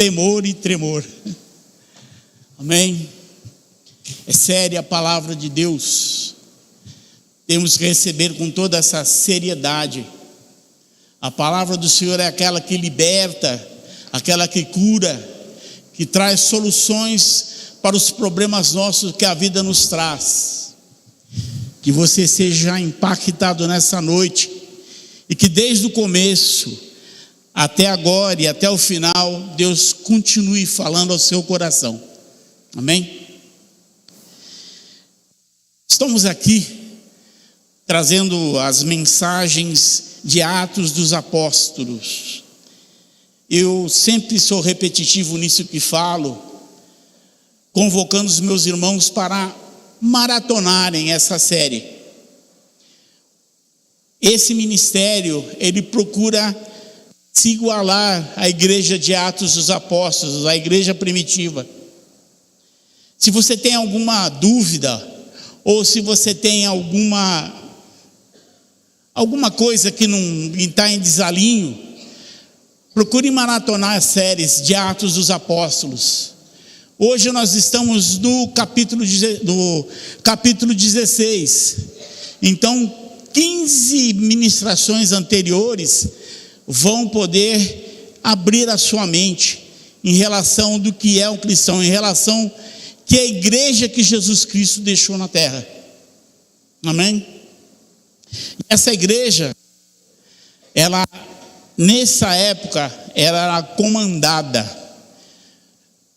temor e tremor. Amém? É séria a palavra de Deus. Temos que receber com toda essa seriedade. A palavra do Senhor é aquela que liberta, aquela que cura, que traz soluções para os problemas nossos que a vida nos traz. Que você seja impactado nessa noite e que desde o começo até agora e até o final, Deus continue falando ao seu coração. Amém? Estamos aqui trazendo as mensagens de Atos dos Apóstolos. Eu sempre sou repetitivo nisso que falo, convocando os meus irmãos para maratonarem essa série. Esse ministério, ele procura se igualar à igreja de Atos dos Apóstolos, à igreja primitiva. Se você tem alguma dúvida, ou se você tem alguma coisa que não está em desalinho, procure maratonar as séries de Atos dos Apóstolos. Hoje nós estamos no capítulo 16. Então, 15 ministrações anteriores vão poder abrir a sua mente em relação do que é um cristão, em relação que é a igreja que Jesus Cristo deixou na terra. Amém? Essa igreja, ela, nessa época, ela era comandada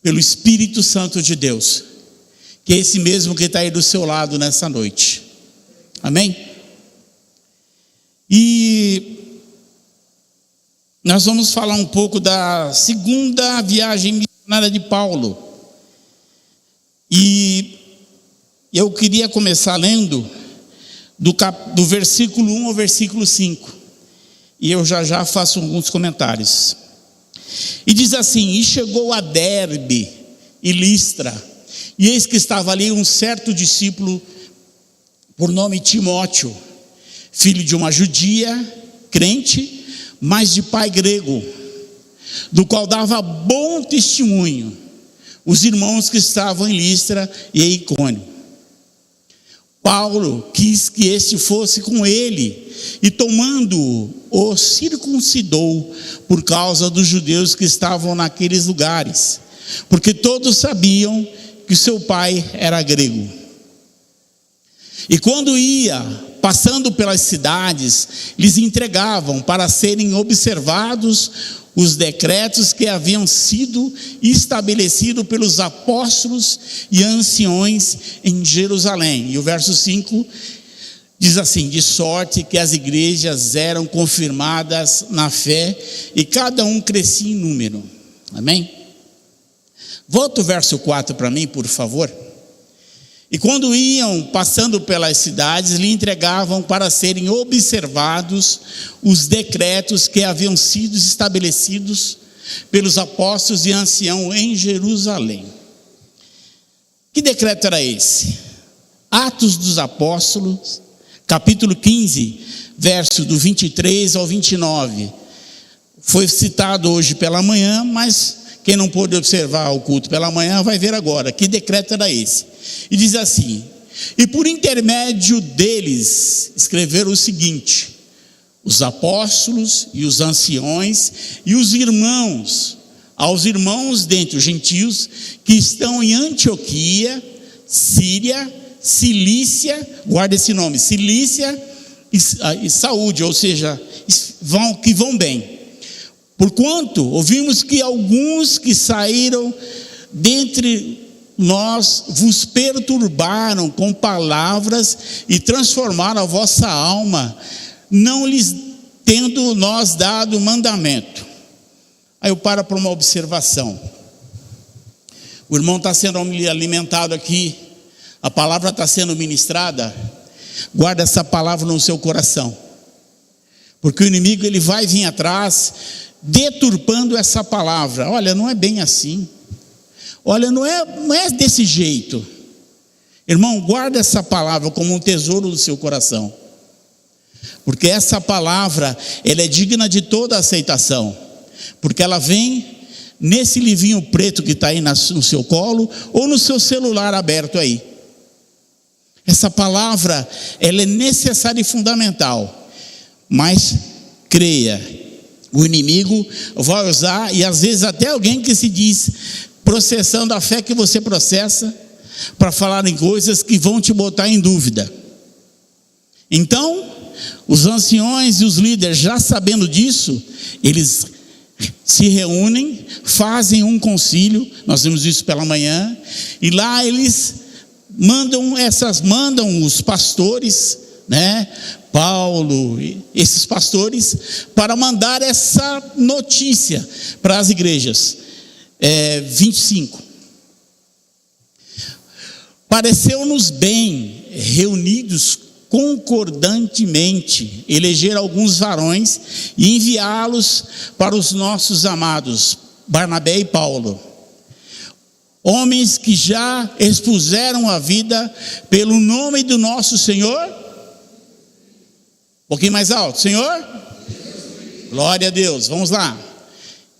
pelo Espírito Santo de Deus, que é esse mesmo que está aí do seu lado nessa noite. Amém? E nós vamos falar um pouco da segunda viagem missionária de Paulo. E eu queria começar lendo do versículo 1 ao versículo 5. E eu já faço alguns comentários. E diz assim: e chegou a Derbe e Listra, e eis que estava ali um certo discípulo, por nome Timóteo, filho de uma judia, crente, mas de pai grego, do qual dava bom testemunho os irmãos que estavam em Listra e em Icônio. Paulo quis que este fosse com ele, e tomando-o, o circuncidou por causa dos judeus que estavam naqueles lugares, porque todos sabiam que seu pai era grego. E quando ia passando pelas cidades, lhes entregavam para serem observados os decretos que haviam sido estabelecidos pelos apóstolos e anciões em Jerusalém. E o verso 5 diz assim: de sorte que as igrejas eram confirmadas na fé e cada um crescia em número. Amém? Volta o verso 4 para mim, por favor. E quando iam passando pelas cidades, lhe entregavam para serem observados os decretos que haviam sido estabelecidos pelos apóstolos e anciãos em Jerusalém. Que decreto era esse? Atos dos Apóstolos, capítulo 15, verso do 23 ao 29. Foi citado hoje pela manhã, mas quem não pôde observar o culto pela manhã vai ver agora. Que decreto era esse? E diz assim: e por intermédio deles escreveram o seguinte: os apóstolos e os anciões e os irmãos, aos irmãos dentre os gentios que estão em Antioquia, Síria, Cilícia, guarda esse nome, Cilícia e Saúde, ou seja, que vão bem. Porquanto ouvimos que alguns que saíram dentre nós vos perturbaram com palavras e transformaram a vossa alma, não lhes tendo nós dado mandamento. Aí eu paro para uma observação. O irmão está sendo alimentado aqui, a palavra está sendo ministrada. Guarda essa palavra no seu coração, porque o inimigo ele vai vir atrás deturpando essa palavra. Olha, não é bem assim. Olha, não é desse jeito. Irmão, guarda essa palavra como um tesouro do seu coração, porque essa palavra ela é digna de toda aceitação, porque ela vem nesse livrinho preto que está aí no seu colo, ou no seu celular aberto aí. Essa palavra, ela é necessária e fundamental, mas creia, o inimigo vai usar, e às vezes até alguém que se diz processando a fé que você processa, para falar em coisas que vão te botar em dúvida. Então, os anciões e os líderes, já sabendo disso, eles se reúnem, fazem um concílio, nós vimos isso pela manhã, e lá eles mandam os pastores, né, Paulo, esses pastores, para mandar essa notícia para as igrejas. 25. Pareceu-nos bem, reunidos concordantemente, eleger alguns varões e enviá-los para os nossos amados Barnabé e Paulo, homens que já expuseram a vida pelo nome do nosso Senhor. Um pouquinho mais alto, Senhor? Glória a Deus, vamos lá.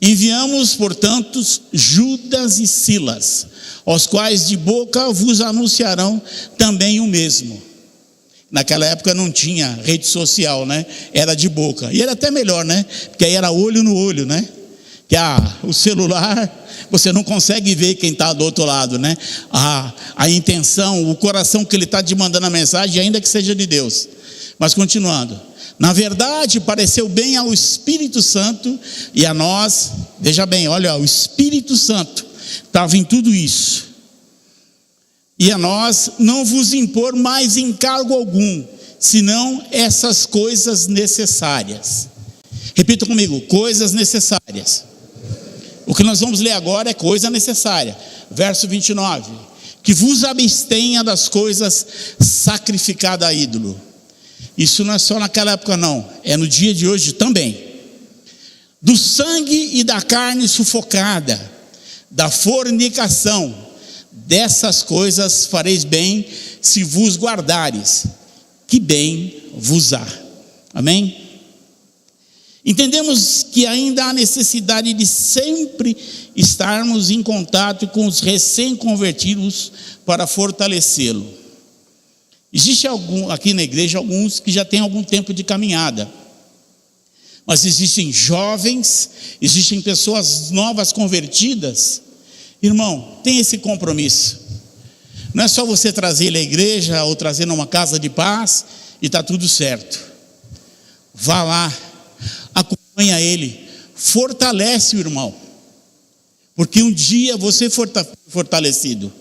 Enviamos, portanto, Judas e Silas, aos quais de boca vos anunciarão também o mesmo. Naquela época não tinha rede social, né? Era de boca. E era até melhor, né? Porque aí era olho no olho, né? Que o celular, você não consegue ver quem está do outro lado, né? A intenção, o coração que ele está te mandando a mensagem, ainda que seja de Deus. Mas continuando. Na verdade, pareceu bem ao Espírito Santo e a nós, veja bem, olha, o Espírito Santo estava em tudo isso. E a nós não vos impor mais encargo algum, senão essas coisas necessárias. Repita comigo, coisas necessárias. O que nós vamos ler agora é coisa necessária. Verso 29. Que vos abstenha das coisas sacrificadas a ídolo. Isso não é só naquela época não, é no dia de hoje também. Do sangue e da carne sufocada, da fornicação, dessas coisas fareis bem se vos guardares, que bem vos há. Amém? Entendemos que ainda há necessidade de sempre estarmos em contato com os recém-convertidos para fortalecê-lo. Existe aqui na igreja alguns que já têm algum tempo de caminhada, mas existem jovens, existem pessoas novas convertidas. Irmão, tem esse compromisso. Não é só você trazer ele à igreja ou trazer numa casa de paz e está tudo certo. Vá lá, acompanha ele, fortalece o irmão, porque um dia você for fortalecido.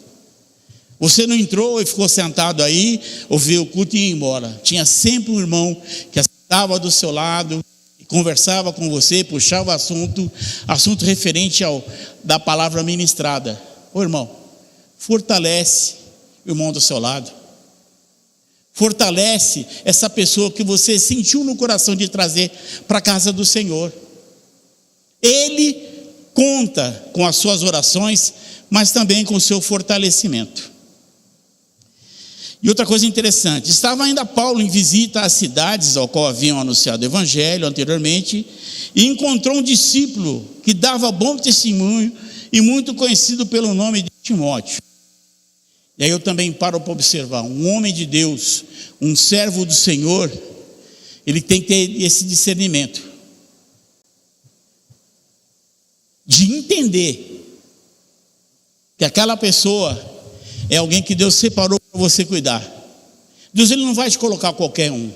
Você não entrou e ficou sentado aí, ouviu o culto e ia embora. Tinha sempre um irmão que estava do seu lado, conversava com você, puxava assunto referente da palavra ministrada. Ô irmão, fortalece o irmão do seu lado. Fortalece essa pessoa que você sentiu no coração de trazer para a casa do Senhor. Ele conta com as suas orações, mas também com o seu fortalecimento. E outra coisa interessante, estava ainda Paulo em visita às cidades ao qual haviam anunciado o evangelho anteriormente, e encontrou um discípulo que dava bom testemunho e muito conhecido pelo nome de Timóteo. E aí eu também paro para observar, um homem de Deus, um servo do Senhor, ele tem que ter esse discernimento de entender que aquela pessoa é alguém que Deus separou para você cuidar. Deus, ele não vai te colocar qualquer um.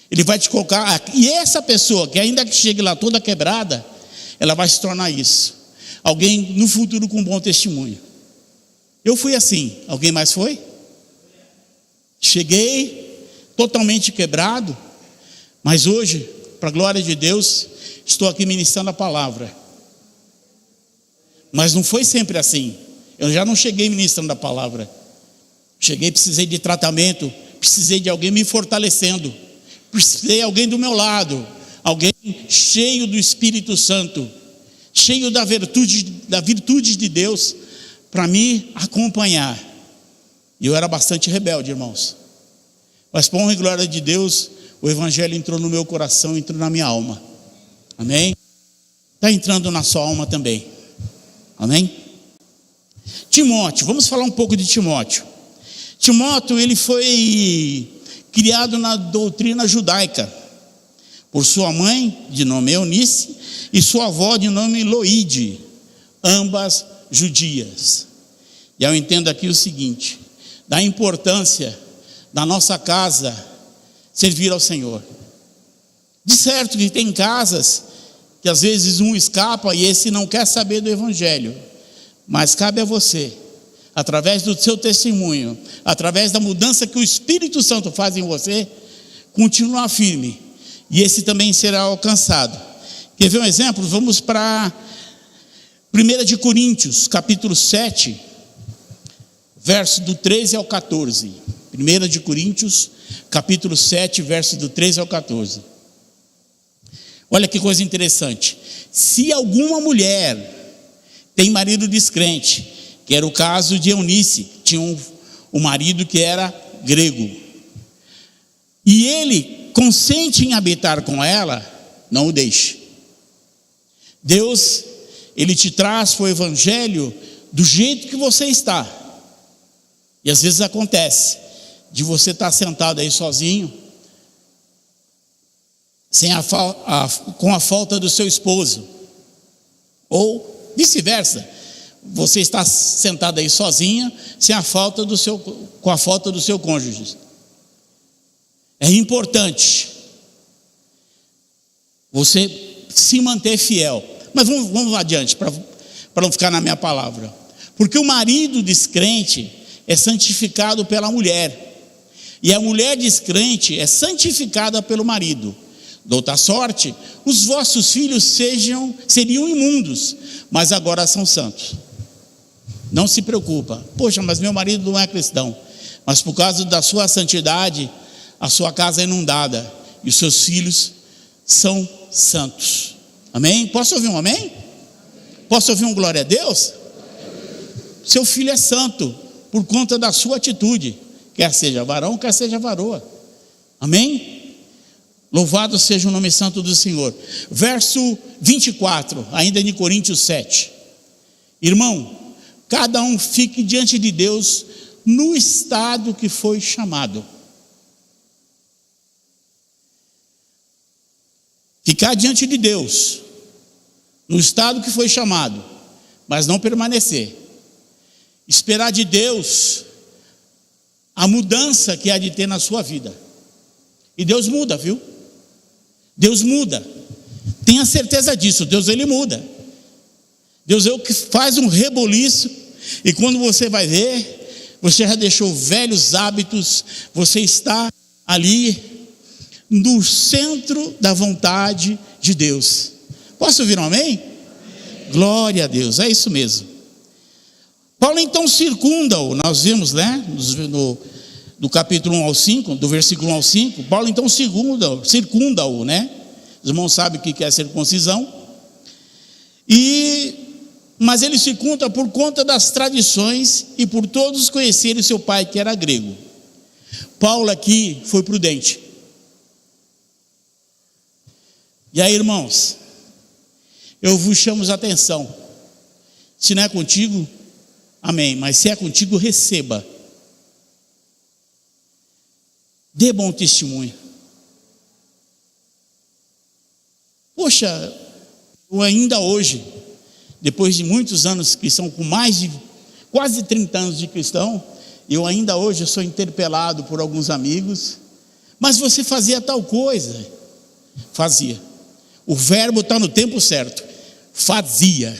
Ele vai te colocar, e essa pessoa que ainda que chegue lá toda quebrada, ela vai se tornar isso. Alguém no futuro com bom testemunho. Eu fui assim, alguém mais foi? Cheguei totalmente quebrado, mas hoje, para a glória de Deus, estou aqui ministrando a palavra. Mas não foi sempre assim. Eu já não cheguei ministrando a palavra. Cheguei, precisei de tratamento, precisei de alguém me fortalecendo, precisei de alguém do meu lado, alguém cheio do Espírito Santo, cheio da virtude de Deus, para me acompanhar. E eu era bastante rebelde, irmãos. Mas por honra e glória de Deus, o Evangelho entrou no meu coração, entrou na minha alma. Amém? Está entrando na sua alma também. Amém? Timóteo, vamos falar um pouco de Timóteo. Timóteo, ele foi criado na doutrina judaica, por sua mãe, de nome Eunice, e sua avó, de nome Loide, ambas judias. E eu entendo aqui o seguinte, da importância da nossa casa servir ao Senhor. De certo que tem casas que às vezes um escapa e esse não quer saber do Evangelho, mas cabe a você, através do seu testemunho, através da mudança que o Espírito Santo faz em você, continuar firme, e esse também será alcançado. Quer ver um exemplo? Vamos para 1 de Coríntios, capítulo 7, verso do 13 ao 14. 1 de Coríntios, capítulo 7, verso do 13 ao 14. Olha que coisa interessante. Se alguma mulher tem marido descrente, que era o caso de Eunice, tinha um marido que era grego, e ele consente em habitar com ela, não o deixe. Deus, ele te traz para o Evangelho do jeito que você está. E às vezes acontece de você estar sentado aí sozinho, com a falta do seu esposo, ou vice-versa, você está sentado aí sozinha, com a falta do seu cônjuge. É importante você se manter fiel. Mas vamos adiante, para não ficar na minha palavra. Porque o marido descrente é santificado pela mulher, e a mulher descrente é santificada pelo marido. De outra sorte, os vossos filhos seriam imundos, mas agora são santos. Não se preocupa. Poxa, mas meu marido não é cristão. Mas por causa da sua santidade, a sua casa é inundada, e os seus filhos são santos. Amém? Posso ouvir um amém? Posso ouvir um glória a Deus? Seu filho é santo, por conta da sua atitude, quer seja varão, quer seja varoa. Amém? Louvado seja o nome santo do Senhor. Verso 24, ainda de Coríntios 7. Irmão, cada um fique diante de Deus no estado que foi chamado. Ficar diante de Deus no estado que foi chamado, mas não permanecer. Esperar de Deus a mudança que há de ter na sua vida. E Deus muda, viu? Deus muda. Tenha certeza disso. Deus, ele muda. Deus é o que faz um reboliço, e quando você vai ver, você já deixou velhos hábitos, você está ali no centro da vontade de Deus. Posso ouvir um amém? Amém? Glória a Deus, é isso mesmo. Paulo então circunda-o, nós vimos, né, do capítulo 1 ao 5, do versículo 1 ao 5, Paulo então circunda-o, né? Os irmãos sabem o que é circuncisão. Mas ele circunda por conta das tradições e por todos conhecerem seu pai, que era grego. Paulo aqui foi prudente. E aí, irmãos, eu vos chamo a atenção. Se não é contigo, amém, mas se é contigo, receba. Dê bom testemunho. Poxa, eu ainda hoje, depois de muitos anos que são com mais de quase 30 anos de cristão, eu ainda hoje sou interpelado por alguns amigos. Mas você fazia tal coisa? Fazia. O verbo está no tempo certo. Fazia.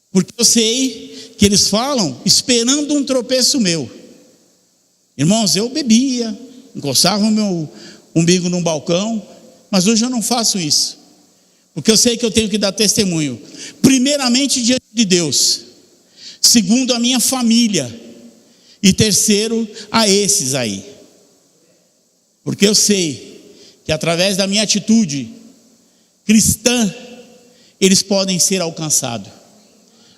Porque eu sei que eles falam esperando um tropeço meu. Irmãos, eu bebia, encostava o meu umbigo num balcão, mas hoje eu não faço isso. Porque eu sei que eu tenho que dar testemunho. Primeiramente diante de Deus. Segundo a minha família. E terceiro a esses aí. Porque eu sei que através da minha atitude cristã, eles podem ser alcançados.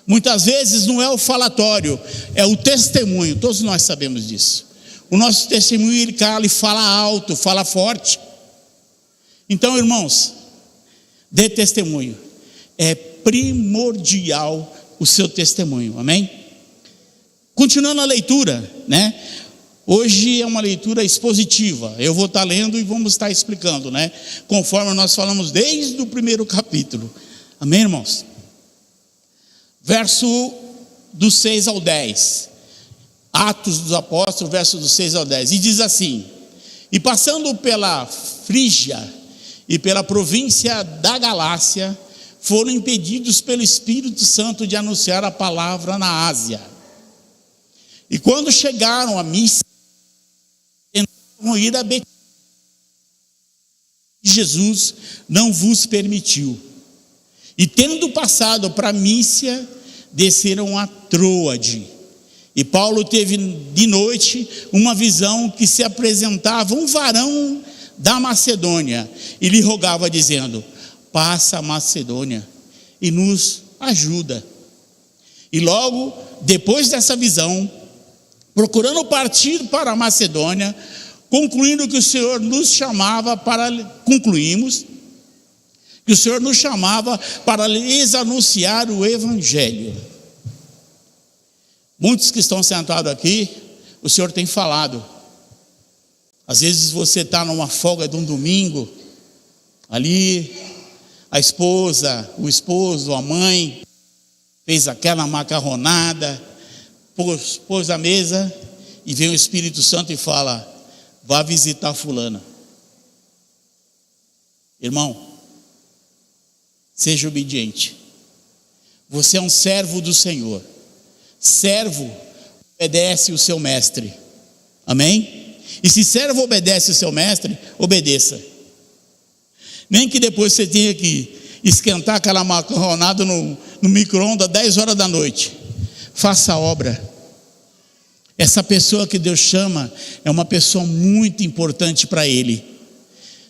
Muitas vezes não é o falatório, é o testemunho. Todos nós sabemos disso. O nosso testemunho, ele cala e fala alto, fala forte. Então, irmãos, dê testemunho. É primordial o seu testemunho, amém? Continuando a leitura, né? Hoje é uma leitura expositiva, eu vou estar lendo e vamos estar explicando, né? Conforme nós falamos desde o primeiro capítulo, amém, irmãos? Verso do 6 ao 10, Atos dos Apóstolos, verso do 6 ao 10, e diz assim: e passando pela Frígia e pela província da Galácia, foram impedidos pelo Espírito Santo de anunciar a palavra na Ásia. E quando chegaram a Mísia, tentavam ir a Betim, Jesus não vos permitiu. E tendo passado para Mísia, desceram a Troade. E Paulo teve de noite uma visão que se apresentava um varão da Macedônia e lhe rogava dizendo: passa a Macedônia e nos ajuda. E logo depois dessa visão, procurando partir para a Macedônia, concluindo que o Senhor nos chamava para lhes anunciar o Evangelho. Muitos que estão sentados aqui, o Senhor tem falado. Às vezes você está numa folga de um domingo, ali a esposa, o esposo, a mãe fez aquela macarronada, pôs a mesa e vem o Espírito Santo e fala: vá visitar fulana. Irmão, seja obediente. Você é um servo do Senhor. Servo obedece o seu mestre, amém? E se servo obedece o seu mestre, obedeça. Nem que depois você tenha que esquentar aquela macarronada no micro-ondas 10 horas da noite. Faça a obra. Essa pessoa que Deus chama é uma pessoa muito importante para Ele.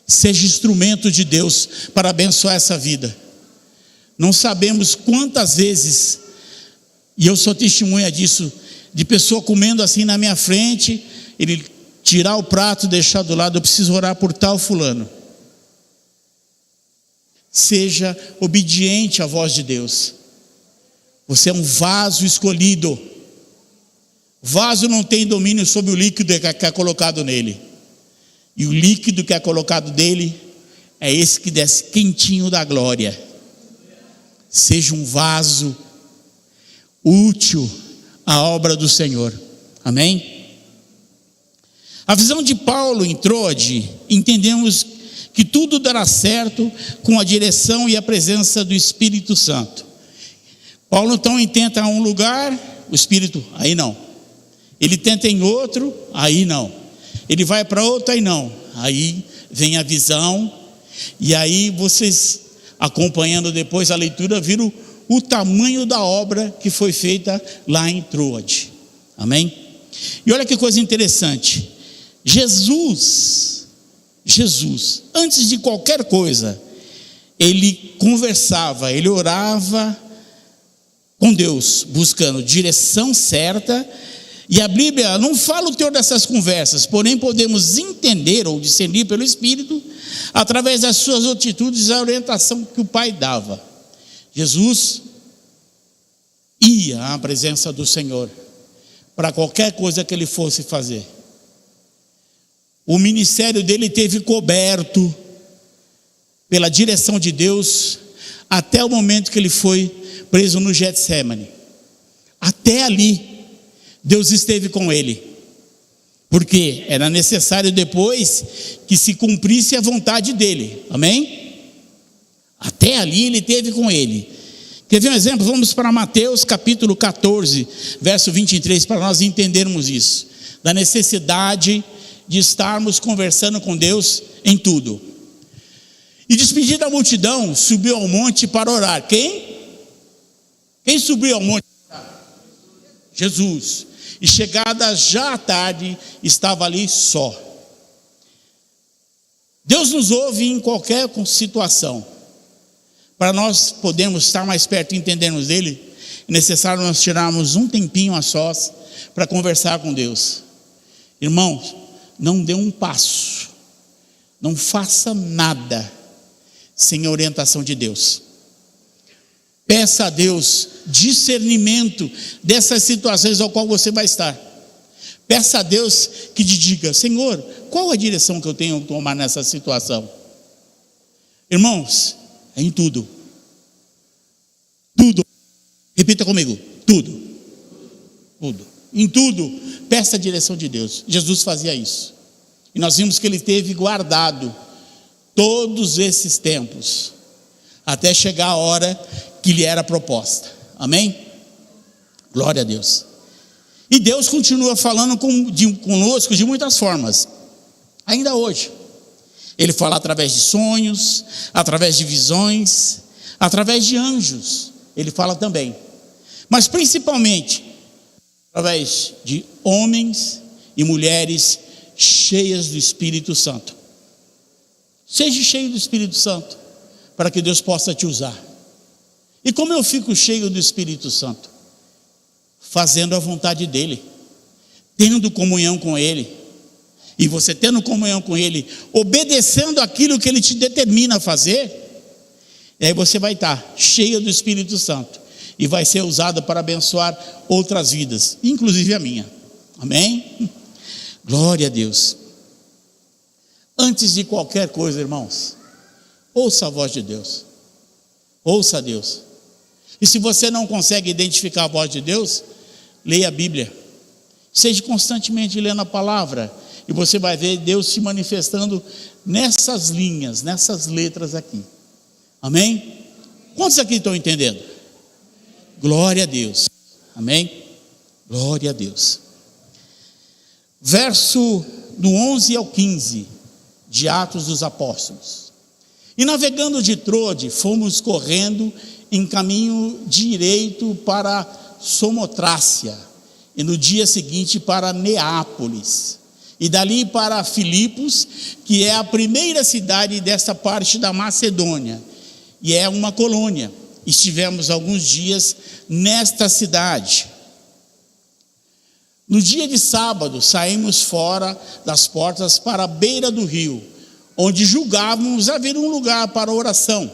Seja instrumento de Deus para abençoar essa vida. Não sabemos quantas vezes, e eu sou testemunha disso, de pessoa comendo assim na minha frente, ele tirar o prato, deixar do lado: eu preciso orar por tal fulano. Seja obediente à voz de Deus. Você é um vaso escolhido. O vaso não tem domínio sobre o líquido que é colocado nele. E o líquido que é colocado nele é esse que desce quentinho da glória. Seja um vaso útil à obra do Senhor, amém? A visão de Paulo em Troade, entendemos que tudo dará certo com a direção e a presença do Espírito Santo. Paulo então tenta um lugar, o Espírito, aí não. Ele tenta em outro, aí não. Ele vai para outro, aí não. Aí vem a visão, e aí vocês, acompanhando depois a leitura, viram o tamanho da obra que foi feita lá em Troade, amém? E olha que coisa interessante, Jesus, antes de qualquer coisa, ele conversava, ele orava com Deus, buscando direção certa. E a Bíblia não fala o teor dessas conversas, porém podemos entender ou discernir pelo Espírito, através das suas atitudes, a orientação que o Pai dava. Jesus ia à presença do Senhor para qualquer coisa que ele fosse fazer. O ministério dele teve coberto pela direção de Deus até o momento que ele foi preso no Getsêmani. Até ali Deus esteve com ele, porque era necessário depois que se cumprisse a vontade dele, amém? Até ali ele esteve com ele. Quer ver um exemplo? Vamos para Mateus capítulo 14, verso 23, para nós entendermos isso, da necessidade de estarmos conversando com Deus em tudo. E despedida da multidão, subiu ao monte para orar. Quem subiu ao monte? Jesus. E chegada já à tarde, estava ali só. Deus nos ouve em qualquer situação. Para nós podermos estar mais perto e entendermos dele, é necessário nós tirarmos um tempinho a sós para conversar com Deus. Irmãos, não dê um passo, não faça nada sem a orientação de Deus. Peça a Deus discernimento dessas situações ao qual você vai estar. Peça a Deus que te diga: Senhor, qual a direção que eu tenho que tomar nessa situação? Irmãos, é em tudo. Tudo. Repita comigo: tudo. Tudo. Em tudo, peça a direção de Deus. Jesus fazia isso. E nós vimos que ele teve guardado todos esses tempos, até chegar a hora que lhe era proposta. Amém? Glória a Deus. E Deus continua falando conosco de muitas formas, ainda hoje. Ele fala através de sonhos, através de visões, através de anjos. Ele fala também, mas principalmente através de homens e mulheres cheias do Espírito Santo. Seja cheio do Espírito Santo, para que Deus possa te usar. E como eu fico cheio do Espírito Santo? Fazendo a vontade dEle, tendo comunhão com Ele. E você tendo comunhão com Ele, obedecendo aquilo que Ele te determina a fazer, e aí você vai estar cheio do Espírito Santo, e vai ser usado para abençoar outras vidas, inclusive a minha. Amém? Glória a Deus. Antes de qualquer coisa, irmãos, ouça a voz de Deus. Ouça a Deus. E se você não consegue identificar a voz de Deus, leia a Bíblia. Seja constantemente lendo a palavra, e você vai ver Deus se manifestando nessas linhas, nessas letras aqui. Amém? Quantos aqui estão entendendo? Glória a Deus. Amém? Glória a Deus. Verso do 11 ao 15 de Atos dos Apóstolos. E navegando de Trode, fomos correndo em caminho direito para Somotrácia, e no dia seguinte para Neápolis, e dali para Filipos, que é a primeira cidade desta parte da Macedônia, e é uma colônia. Estivemos alguns dias nesta cidade. No dia de sábado, saímos fora das portas para a beira do rio, onde julgávamos haver um lugar para oração.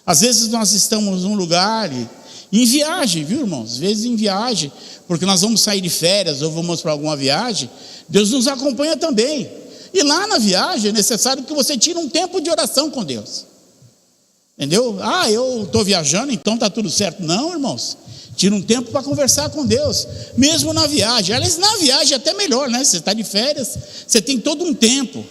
Às vezes nós estamos num lugar em viagem, viu, irmãos? Às vezes em viagem, porque nós vamos sair de férias ou vamos para alguma viagem, Deus nos acompanha também. E lá na viagem é necessário que você tire um tempo de oração com Deus. Entendeu? Eu estou viajando, então está tudo certo. Não, irmãos. Tira um tempo para conversar com Deus, mesmo na viagem. Aliás, na viagem é até melhor, né? Você está de férias, você tem todo um tempo.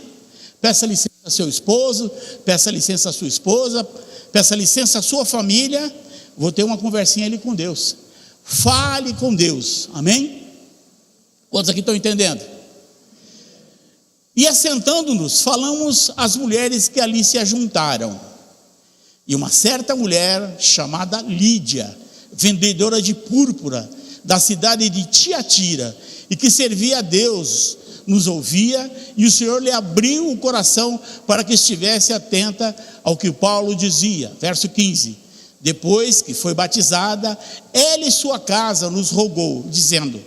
Peça licença ao seu esposo, peça licença à sua esposa, peça licença à sua família. Vou ter uma conversinha ali com Deus. Fale com Deus, amém? Quantos aqui estão entendendo? E assentando-nos, falamos às mulheres que ali se ajuntaram. E uma certa mulher chamada Lídia, vendedora de púrpura da cidade de Tiatira, e que servia a Deus, nos ouvia, e o Senhor lhe abriu o coração para que estivesse atenta ao que Paulo dizia. Verso 15: depois que foi batizada, ela e sua casa nos rogou, dizendo: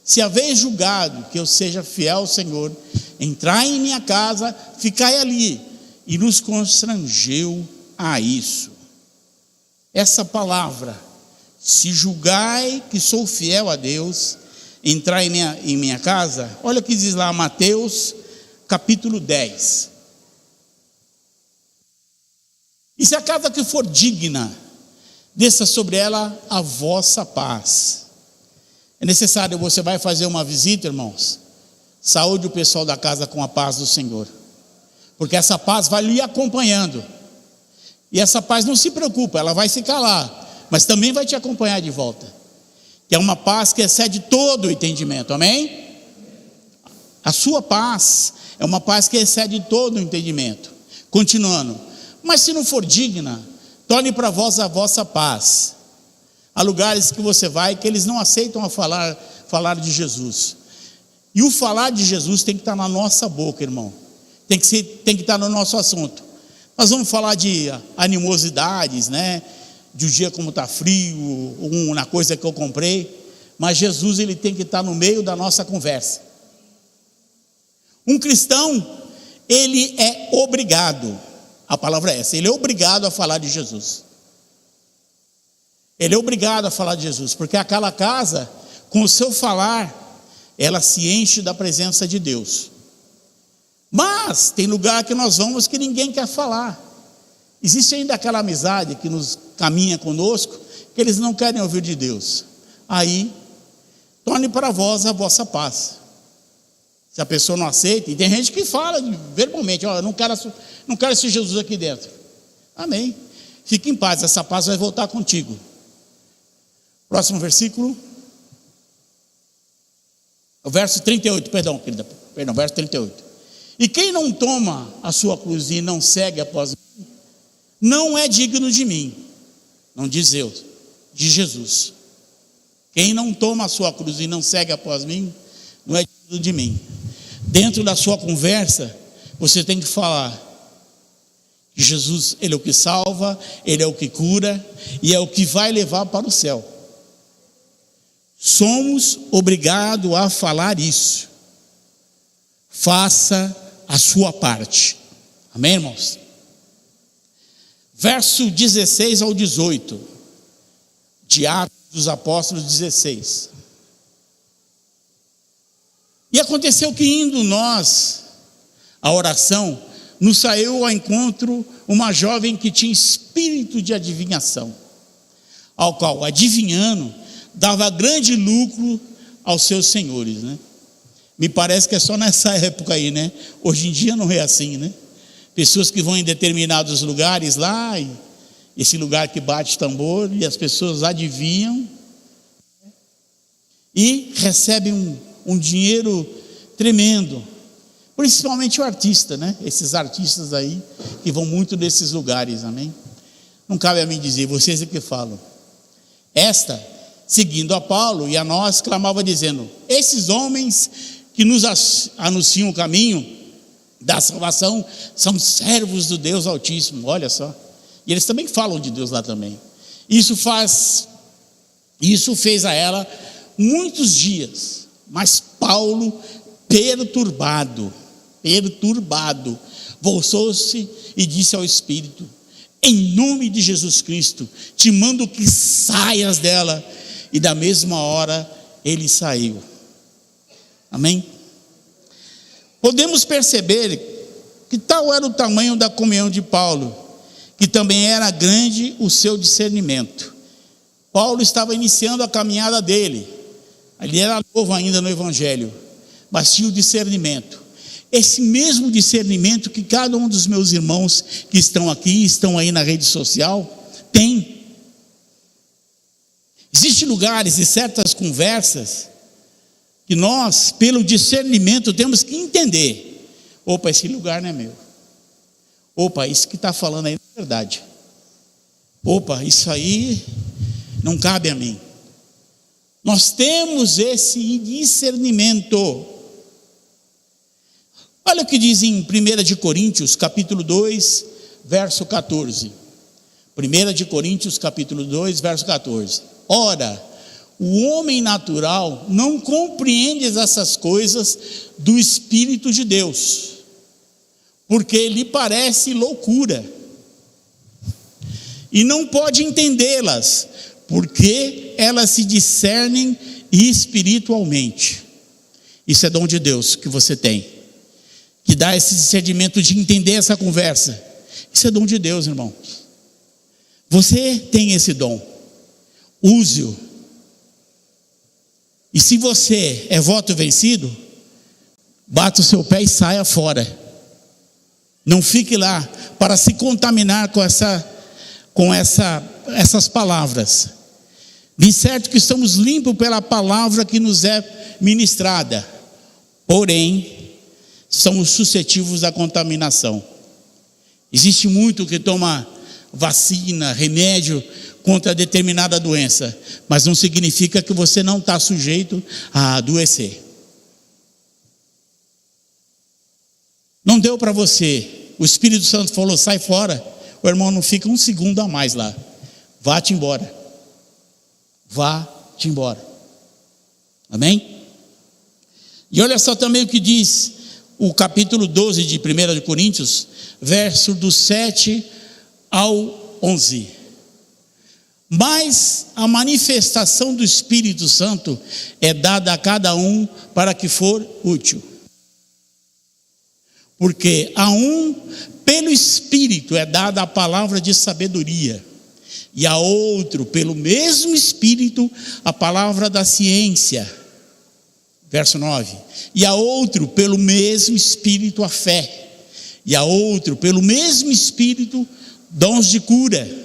se haveis julgado que eu seja fiel ao Senhor, entrai em minha casa, ficai ali. E nos constrangeu a isso. Essa palavra, se julgai que sou fiel a Deus, entrai em minha casa. Olha o que diz lá Mateus capítulo 10. E se a casa que for digna, desça sobre ela a vossa paz. É necessário, você vai fazer uma visita, irmãos, saúde o pessoal da casa com a paz do Senhor, porque essa paz vai lhe acompanhando. E essa paz, não se preocupa, ela vai ficar lá, mas também vai te acompanhar de volta. Que é uma paz que excede todo o entendimento, amém? A sua paz é uma paz que excede todo o entendimento. Continuando: mas se não for digna, torne para vós a vossa paz. Há lugares que você vai que eles não aceitam falar de Jesus. E o falar de Jesus tem que estar na nossa boca, irmão. Tem que estar no nosso assunto. Nós vamos falar de animosidades, né? De um dia como está frio, uma coisa que eu comprei. Mas Jesus, ele tem que estar no meio da nossa conversa. Um cristão, ele é obrigado, a palavra é essa, ele é obrigado a falar de Jesus. Ele é obrigado a falar de Jesus, porque aquela casa, com o seu falar, ela se enche da presença de Deus. Mas tem lugar que nós vamos que ninguém quer falar. Existe ainda aquela amizade que nos caminha conosco, que eles não querem ouvir de Deus. Aí, torne para vós a vossa paz. Se a pessoa não aceita, e tem gente que fala verbalmente, ó, eu não quero esse Jesus aqui dentro. Amém. Fique em paz, essa paz vai voltar contigo. Próximo versículo. O verso 38, perdão, verso 38. E quem não toma a sua cruz e não segue após mim, não é digno de mim. Não diz eu, de Jesus. Quem não toma a sua cruz e não segue após mim, não é digno de mim. Dentro da sua conversa, você tem que falar que Jesus, Ele é o que salva, Ele é o que cura, e é o que vai levar para o céu. Somos obrigados a falar isso. Faça a sua parte. Amém, irmãos? Verso 16 ao 18, de Atos dos Apóstolos 16. E aconteceu que indo nós à oração, nos saiu ao encontro uma jovem que tinha espírito de adivinhação, ao qual, adivinhando, dava grande lucro aos seus senhores, né? Me parece que é só nessa época aí, né? Hoje em dia não é assim, né? Pessoas que vão em determinados lugares lá, e esse lugar que bate tambor, e as pessoas adivinham, e recebem um dinheiro tremendo, principalmente o artista, né? Esses artistas aí, que vão muito nesses lugares, amém? Não cabe a mim dizer, vocês é que falam. Esta, seguindo a Paulo e a nós, clamava dizendo: esses homens que nos anunciam o caminho da salvação são servos do Deus Altíssimo. Olha só, e eles também falam de Deus lá também. Isso fez a ela muitos dias. Mas Paulo, perturbado, voltou-se e disse ao Espírito: em nome de Jesus Cristo, te mando que saias dela. E da mesma hora ele saiu. Amém? Podemos perceber que tal era o tamanho da comunhão de Paulo, que também era grande o seu discernimento. Paulo estava iniciando a caminhada dele, ele era novo ainda no Evangelho, mas tinha o discernimento. Esse mesmo discernimento que cada um dos meus irmãos que estão aqui, estão aí na rede social, tem. Existem lugares e certas conversas que nós, pelo discernimento, temos que entender. Opa, esse lugar não é meu. Opa, isso que está falando aí não é verdade. Opa, isso aí não cabe a mim. Nós temos esse discernimento. Olha o que diz em 1 de Coríntios, capítulo 2, verso 14. 1 de Coríntios, capítulo 2, verso 14. Ora, o homem natural não compreende essas coisas do Espírito de Deus, porque lhe parece loucura, e não pode entendê-las, porque elas se discernem espiritualmente. Isso é dom de Deus que você tem, que dá esse discernimento de entender essa conversa. Isso é dom de Deus, irmão. Você tem esse dom, use-o. E se você é voto vencido, bata o seu pé e saia fora. Não fique lá para se contaminar com essas palavras. De certo que estamos limpos pela palavra que nos é ministrada, porém somos suscetíveis à contaminação. Existe muito que toma vacina, remédio contra determinada doença, mas não significa que você não está sujeito a adoecer. Não deu para você, o Espírito Santo falou: sai fora, o irmão não fica um segundo a mais lá, vá-te embora, vá-te embora, amém? E olha só também o que diz o capítulo 12 de 1 de Coríntios, verso do 7 ao 11. Mas a manifestação do Espírito Santo é dada a cada um para que for útil. Porque a um, pelo Espírito, é dada a palavra de sabedoria, e a outro, pelo mesmo Espírito, a palavra da ciência. Verso 9. E a outro, pelo mesmo Espírito, a fé. E a outro, pelo mesmo Espírito, dons de cura.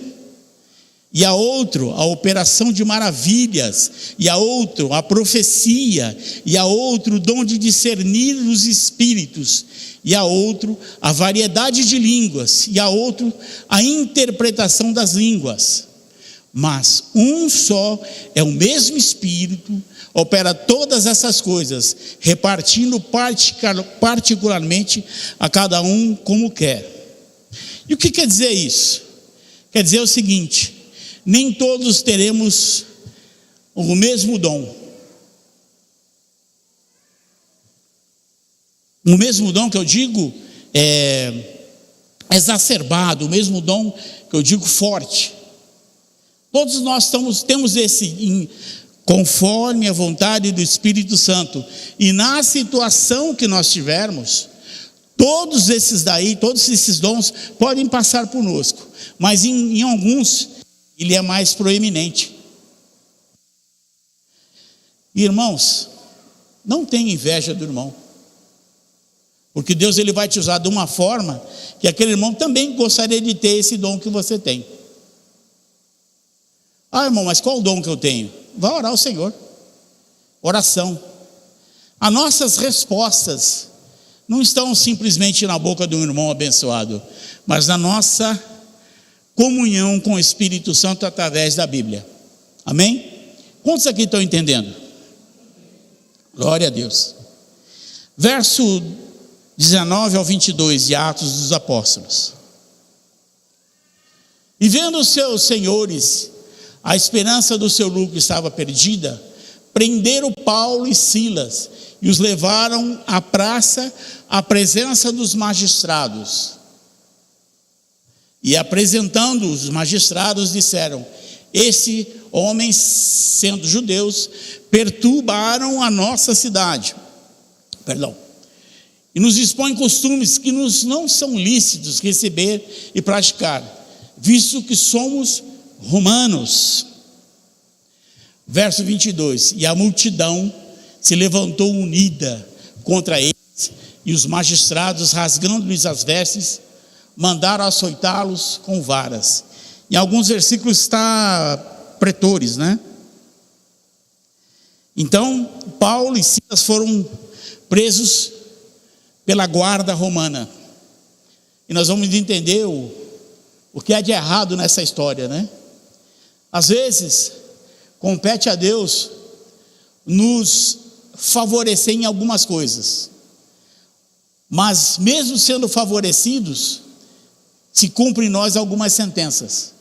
E a outro, a operação de maravilhas. E a outro, a profecia. E a outro, o dom de discernir os espíritos. E a outro, a variedade de línguas. E a outro, a interpretação das línguas. Mas um só é o mesmo Espírito, opera todas essas coisas, repartindo particularmente a cada um como quer. E o que quer dizer isso? Quer dizer o seguinte: nem todos teremos o mesmo dom. O mesmo dom que eu digo exacerbado, o mesmo dom que eu digo forte. Todos nós temos esse, conforme a vontade do Espírito Santo. E na situação que nós tivermos, todos esses dons podem passar conosco. Mas em alguns, ele é mais proeminente. Irmãos, não tenha inveja do irmão. Porque Deus ele vai te usar de uma forma que aquele irmão também gostaria de ter esse dom que você tem. Ah, irmão, mas qual o dom que eu tenho? Vá orar ao Senhor. Oração. As nossas respostas não estão simplesmente na boca de um irmão abençoado, mas na nossa comunhão com o Espírito Santo através da Bíblia. Amém? Quantos aqui estão entendendo? Glória a Deus. Verso 19 ao 22 de Atos dos Apóstolos. E vendo os seus senhores a esperança do seu lucro estava perdida, prenderam Paulo e Silas e os levaram à praça à presença dos magistrados. E apresentando os magistrados disseram: esses homens, sendo judeus, perturbaram a nossa cidade. E nos expõem costumes que nos não são lícitos receber e praticar, visto que somos romanos. Verso 22. E a multidão se levantou unida contra eles, e os magistrados, rasgando-lhes as vestes, mandaram açoitá-los com varas. Em alguns versículos está pretores, né? Então Paulo e Silas foram presos pela guarda romana. E nós vamos entender o que há de errado nessa história, né? Às vezes, compete a Deus nos favorecer em algumas coisas. Mas mesmo sendo favorecidos, se cumpre em nós algumas sentenças.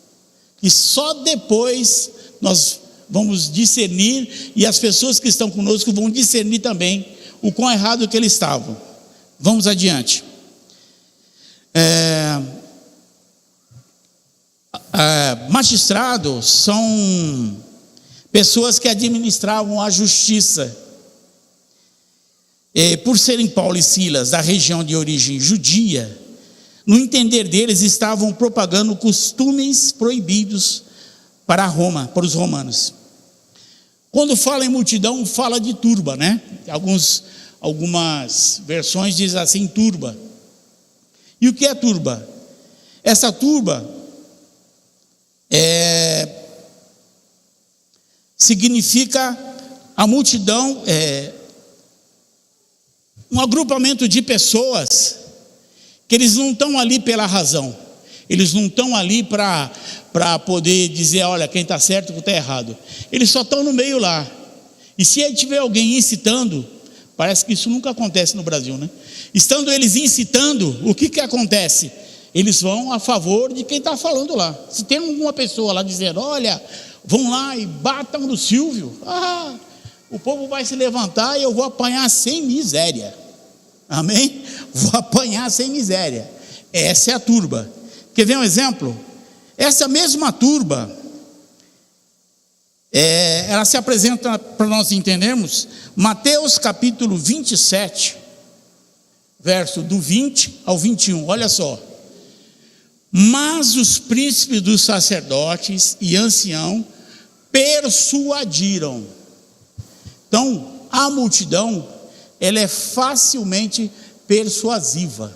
E só depois nós vamos discernir, e as pessoas que estão conosco vão discernir também o quão errado que eles estavam. Vamos adiante. Magistrados são pessoas que administravam a justiça. Por serem Paulo e Silas da região de origem judia, no entender deles estavam propagando costumes proibidos para Roma, para os romanos. Quando fala em multidão, fala de turba, né? Algumas versões dizem assim, turba. E o que é turba? Essa turba significa a multidão, um agrupamento de pessoas que eles não estão ali pela razão, eles não estão ali para poder dizer, olha, quem está certo e quem está errado. Eles só estão no meio lá. E se aí tiver alguém incitando, parece que isso nunca acontece no Brasil, né? Estando eles incitando, o que acontece? Eles vão a favor de quem está falando lá. Se tem alguma pessoa lá dizendo, olha, vão lá e batam no Silvio, o povo vai se levantar e eu vou apanhar sem miséria. Amém? Vou apanhar sem miséria. Essa é a turba. Quer ver um exemplo? Essa mesma turba, ela se apresenta, para nós entendermos, Mateus capítulo 27, verso do 20 ao 21, olha só. Mas os príncipes dos sacerdotes e anciãos persuadiram. Então, a multidão, ela é facilmente persuasiva.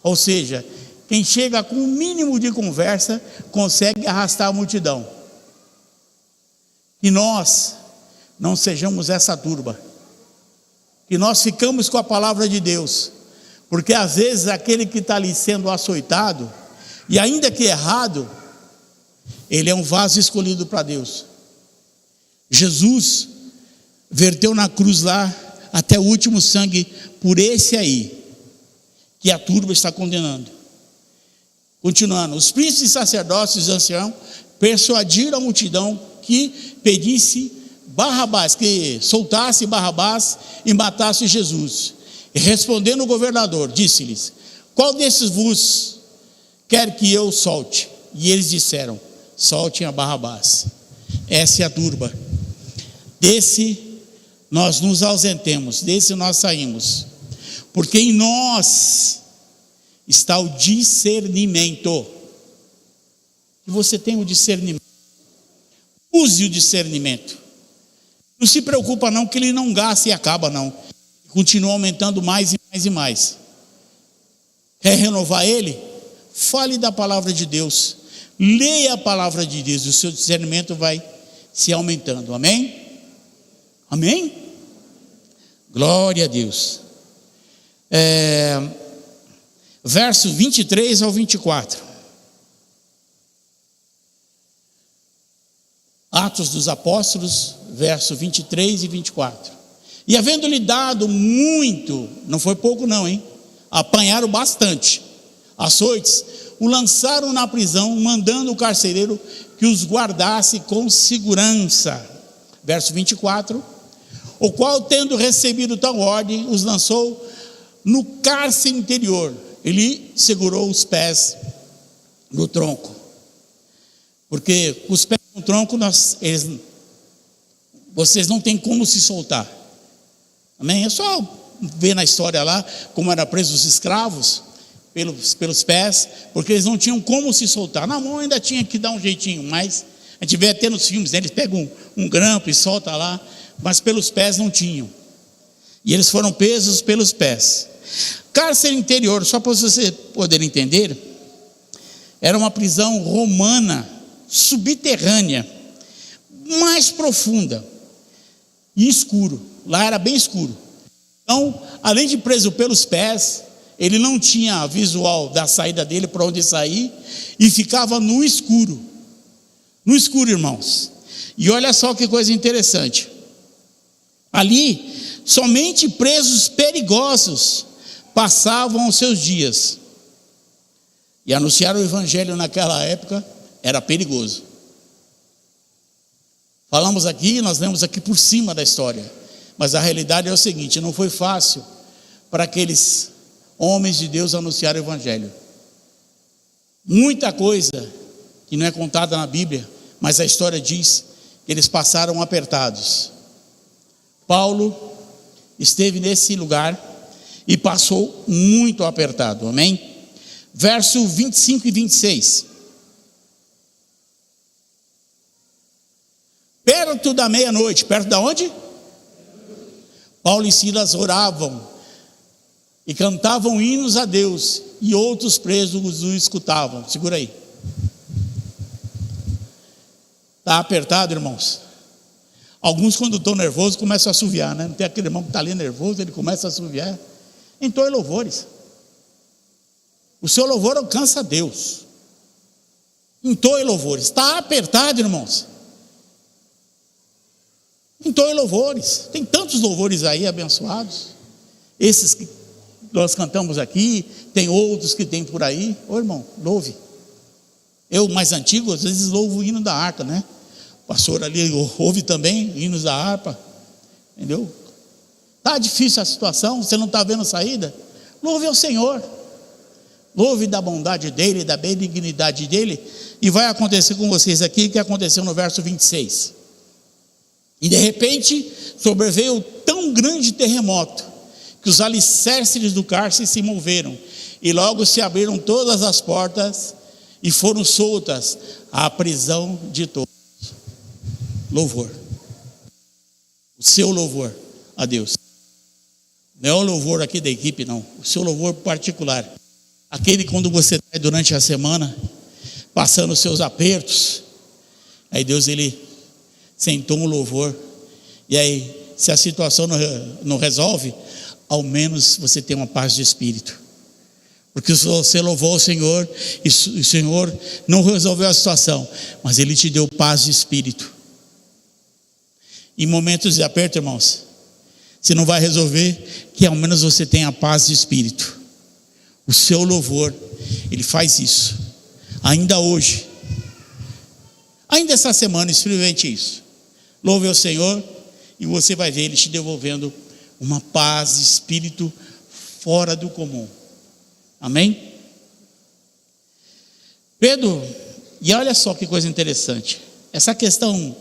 Ou seja, quem chega com o mínimo de conversa, consegue arrastar a multidão. Que nós não sejamos essa turba. Que nós ficamos com a palavra de Deus. Porque às vezes aquele que está ali sendo açoitado, e ainda que errado, ele é um vaso escolhido para Deus. Jesus verteu na cruz lá até o último sangue por esse aí, que a turba está condenando. Continuando, os príncipes, sacerdotes e anciãos persuadiram a multidão que pedisse Barrabás, que soltasse Barrabás e matasse Jesus. E respondendo o governador, disse-lhes: qual desses vos quer que eu solte? E eles disseram: soltem a Barrabás. Essa é a turba. Desse nós nos ausentemos, desse nós saímos, porque em nós está o discernimento. E você tem o discernimento. Use o discernimento. Não se preocupa não que ele não gasta e acaba não. Continua aumentando mais e mais e mais. Quer renovar ele? Fale da palavra de Deus. Leia a palavra de Deus. E o seu discernimento vai se aumentando. Amém? Amém? Glória a Deus. Verso 23 ao 24. Atos dos Apóstolos, verso 23 e 24. E havendo-lhe dado muito, não foi pouco não, hein? Apanharam bastante açoites, o lançaram na prisão, mandando o carcereiro que os guardasse com segurança. Verso 24. O qual, tendo recebido tal ordem, os lançou no cárcere interior. Ele segurou os pés no tronco, porque os pés no tronco vocês não têm como se soltar. Amém? É só ver na história lá como era preso os escravos pelos pés, porque eles não tinham como se soltar. Na mão ainda tinha que dar um jeitinho, mas a gente vê até nos filmes, né? Eles pegam um grampo e soltam lá, mas pelos pés não tinham. E eles foram presos pelos pés. Cárcere interior, só para você poder entender, era uma prisão romana, subterrânea, mais profunda e escuro. Lá era bem escuro. Então, além de preso pelos pés, ele não tinha visual da saída dele, para onde sair, e ficava no escuro. No escuro, irmãos. E olha só que coisa interessante. Ali, somente presos perigosos passavam os seus dias. E anunciar o evangelho naquela época era perigoso. Falamos aqui, nós lemos aqui por cima da história. Mas a realidade é o seguinte: não foi fácil para aqueles homens de Deus anunciar o evangelho. Muita coisa que não é contada na Bíblia, mas a história diz que eles passaram apertados. Paulo esteve nesse lugar e passou muito apertado, amém? Verso 25 e 26. Perto da meia-noite, perto da onde? Paulo e Silas oravam e cantavam hinos a Deus, e outros presos o escutavam. Segura aí. Está apertado, irmãos? Alguns, quando estão nervosos, começam a assoviar, né? Não tem aquele irmão que está ali nervoso, ele começa a assoviar. Entoe louvores. O seu louvor alcança a Deus. Entoe louvores. Está apertado, irmãos? Entoe louvores. Tem tantos louvores aí abençoados. Esses que nós cantamos aqui, tem outros que tem por aí. Ô irmão, louve. Eu, mais antigo, às vezes louvo o hino da harpa, né? O pastor ali ouve também hinos da harpa. Entendeu? Está difícil a situação, você não está vendo saída? Louve ao Senhor. Louve da bondade dele, da benignidade dele. E vai acontecer com vocês aqui o que aconteceu no verso 26. E de repente sobreveio tão grande terremoto que os alicerces do cárcere se moveram, e logo se abriram todas as portas e foram soltas a prisão de todos. Louvor. O seu louvor a Deus. Não é o louvor aqui da equipe, não. O seu louvor particular. Aquele quando você está durante a semana, passando os seus apertos, aí Deus, Ele sentou um louvor. E aí, se a situação não resolve, ao menos você tem uma paz de espírito. Porque você louvou o Senhor, e o Senhor não resolveu a situação, mas Ele te deu paz de espírito. Em momentos de aperto, irmãos, se não vai resolver, que ao menos você tenha paz de espírito. O seu louvor, ele faz isso. Ainda hoje, ainda essa semana, experimente isso. Louve ao Senhor e você vai ver Ele te devolvendo uma paz de espírito fora do comum. Amém? Pedro, e olha só que coisa interessante. Essa questão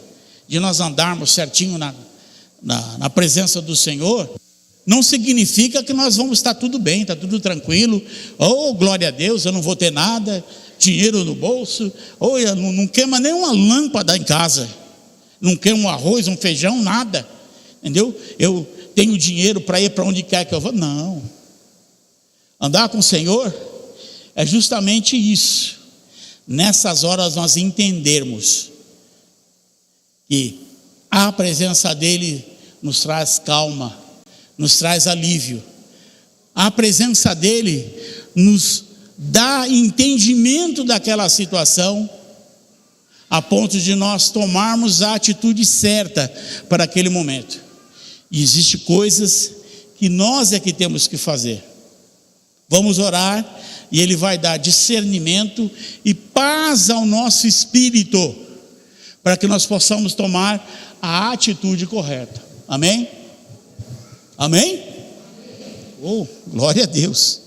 de nós andarmos certinho na presença do Senhor, não significa que nós vamos estar tudo bem, está tudo tranquilo. Oh, glória a Deus, eu não vou ter nada, dinheiro no bolso, ou eu não queima nem uma lâmpada em casa, não queima um arroz, um feijão, nada, entendeu? Eu tenho dinheiro para ir para onde quer que eu vá. Não. Andar com o Senhor é justamente isso. Nessas horas nós entendermos que a presença dEle nos traz calma, nos traz alívio. A presença dEle nos dá entendimento daquela situação, a ponto de nós tomarmos a atitude certa para aquele momento. E existem coisas que nós é que temos que fazer. Vamos orar e Ele vai dar discernimento e paz ao nosso espírito, para que nós possamos tomar a atitude correta. Amém? Amém? Oh, glória a Deus.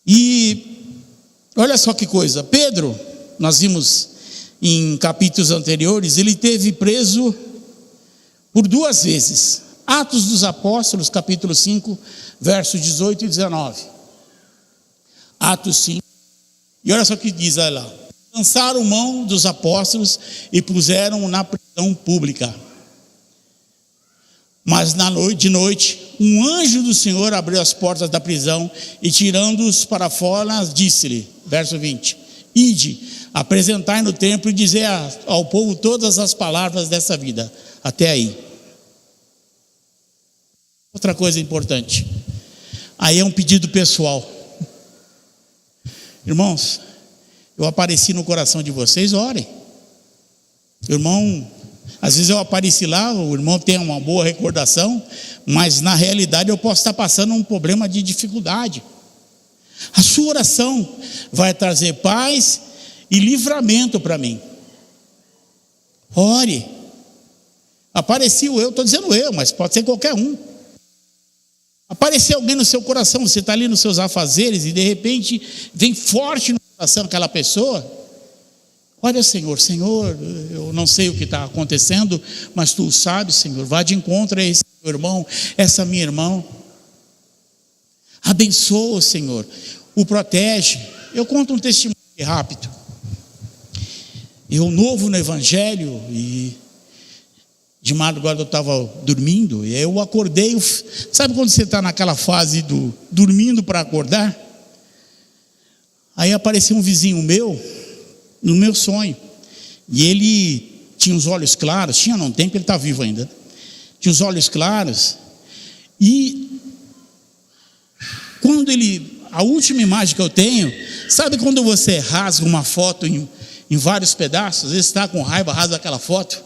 E olha só que coisa, Pedro, nós vimos em capítulos anteriores, ele esteve preso por 2 vezes. Atos dos Apóstolos, capítulo 5, versos 18 e 19. Atos 5. E olha só o que diz lá. Lançaram mão dos apóstolos e puseram na prisão pública. Mas de noite, um anjo do Senhor abriu as portas da prisão e, tirando-os para fora, disse-lhe, verso 20: Ide, apresentai no templo e dizei ao povo todas as palavras dessa vida. Até aí. Outra coisa importante. Aí é um pedido pessoal. Irmãos, eu apareci no coração de vocês, orem. Irmão, às vezes eu apareci lá, o irmão tem uma boa recordação, mas na realidade eu posso estar passando um problema de dificuldade. A sua oração vai trazer paz e livramento para mim. Ore. Apareceu eu, estou dizendo eu, mas pode ser qualquer um. Apareceu alguém no seu coração, você está ali nos seus afazeres e de repente vem forte no coração aquela pessoa. Olha, Senhor, eu não sei o que está acontecendo, mas Tu sabes, Senhor. Vá de encontro a esse meu irmão, essa minha irmã. Abençoa, Senhor. O protege. Eu conto um testemunho rápido. Eu novo no Evangelho e de madrugada eu estava dormindo e eu acordei. Sabe quando você está naquela fase do dormindo para acordar? Aí apareceu um vizinho meu no meu sonho, e ele tinha os olhos claros, não tem, porque ele está vivo ainda, tinha os olhos claros, e quando a última imagem que eu tenho, sabe quando você rasga uma foto em vários pedaços, às vezes está com raiva, rasga aquela foto,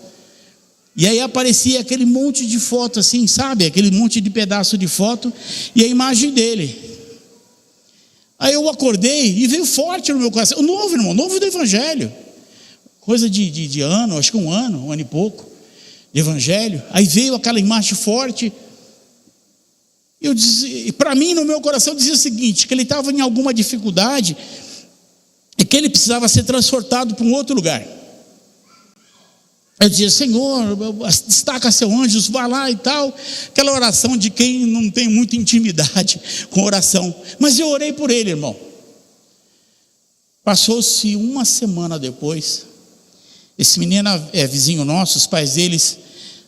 e aí aparecia aquele monte de foto assim, sabe, aquele monte de pedaço de foto, e a imagem dele. Aí eu acordei e veio forte no meu coração. Novo, irmão, novo do Evangelho. Coisa de ano, acho que um ano e pouco de Evangelho. Aí veio aquela imagem forte. E para mim, no meu coração, dizia o seguinte: que ele estava em alguma dificuldade e que ele precisava ser transportado para um outro lugar. Eu dizia: Senhor, destaca seu anjo, vai lá e tal. Aquela oração de quem não tem muita intimidade com oração. Mas eu orei por ele, irmão. Passou-se uma semana depois. Esse menino é vizinho nosso, os pais deles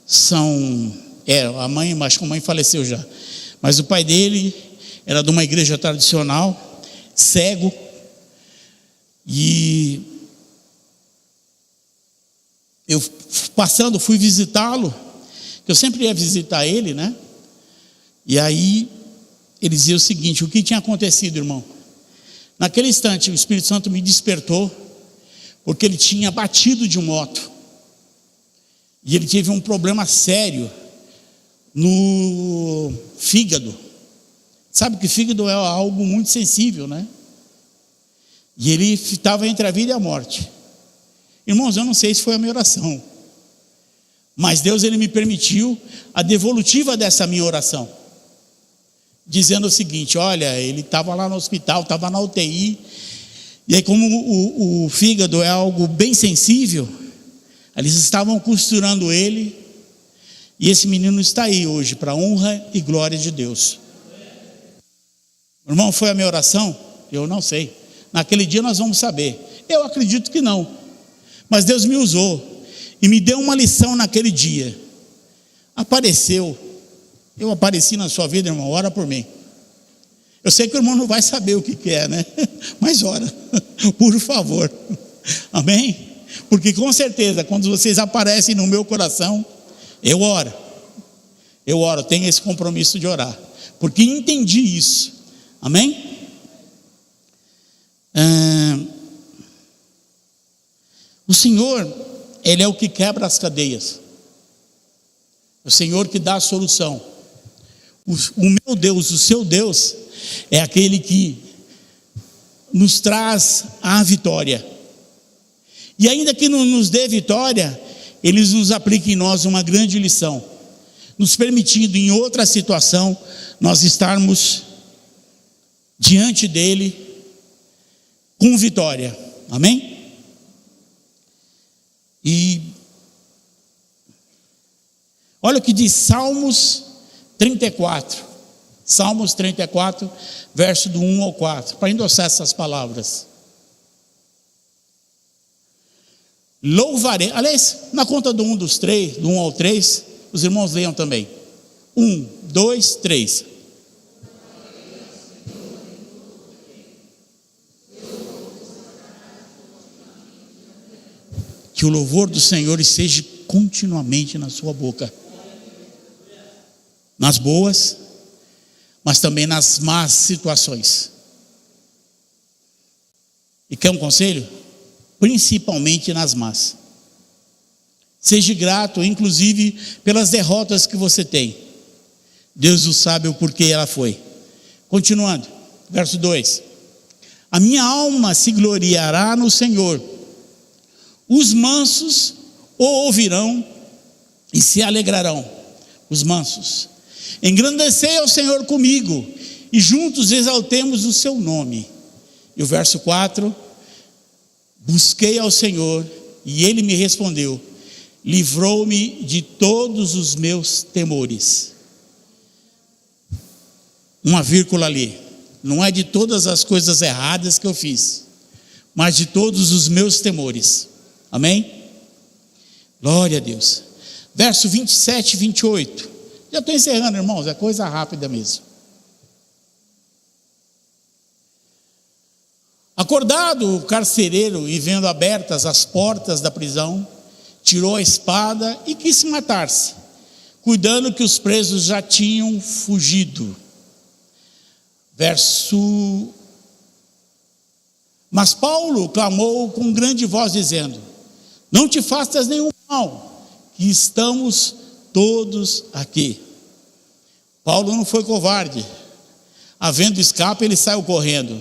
são... a mãe, acho que a mãe faleceu já. Mas o pai dele era de uma igreja tradicional, cego. E eu passando, fui visitá-lo. Eu sempre ia visitar ele, né? E aí ele dizia o seguinte: o que tinha acontecido, irmão? Naquele instante o Espírito Santo me despertou, porque ele tinha batido de moto. E ele teve um problema sério no fígado. Sabe que fígado é algo muito sensível, né? E ele estava entre a vida e a morte. Irmãos, eu não sei se foi a minha oração, mas Deus, ele me permitiu a devolutiva dessa minha oração, dizendo o seguinte: olha, ele estava lá no hospital, estava na UTI, e aí como o fígado é algo bem sensível, eles estavam costurando ele, e esse menino está aí hoje, para a honra e glória de Deus. Irmão, foi a minha oração? Eu não sei. Naquele dia nós vamos saber. Eu acredito que não. Mas Deus me usou e me deu uma lição naquele dia. Apareceu. Eu apareci na sua vida, irmão. Ora por mim. Eu sei que o irmão não vai saber o que é, né? Mas ora, por favor. Amém? Porque com certeza, quando vocês aparecem no meu coração, eu oro. Eu oro, tenho esse compromisso de orar. Porque entendi isso. Amém? O Senhor, Ele é o que quebra as cadeias. O Senhor que dá a solução. O meu Deus, o seu Deus, é aquele que nos traz a vitória. E ainda que não nos dê vitória, Ele nos aplica em nós uma grande lição, nos permitindo em outra situação, nós estarmos diante dEle com vitória. Amém? E olha o que diz Salmos 34. Salmos 34, verso do 1 ao 4, para endossar essas palavras. Louvarei, aliás, na conta do 1 dos 3, do 1 ao 3, os irmãos leiam também. 1, 2, 3. Que o louvor do Senhor esteja continuamente na sua boca. Nas boas, mas também nas más situações. E quer um conselho? Principalmente nas más. Seja grato, inclusive, pelas derrotas que você tem. Deus o sabe o porquê ela foi. Continuando, verso 2. A minha alma se gloriará no Senhor. Os mansos o ouvirão e se alegrarão. Os mansos. Engrandecei ao Senhor comigo, e juntos exaltemos o seu nome. E o verso 4. Busquei ao Senhor, e Ele me respondeu. Livrou-me de todos os meus temores. Uma vírgula ali. Não é de todas as coisas erradas que eu fiz, mas de todos os meus temores. Amém? Glória a Deus. Verso 27 e 28. Já estou encerrando, irmãos, é coisa rápida mesmo. Acordado o carcereiro e vendo abertas as portas da prisão, tirou a espada e quis matar-se, cuidando que os presos já tinham fugido. Mas Paulo clamou com grande voz, dizendo: não te faças nenhum mal, que estamos todos aqui. Paulo não foi covarde. Havendo escape, ele saiu correndo.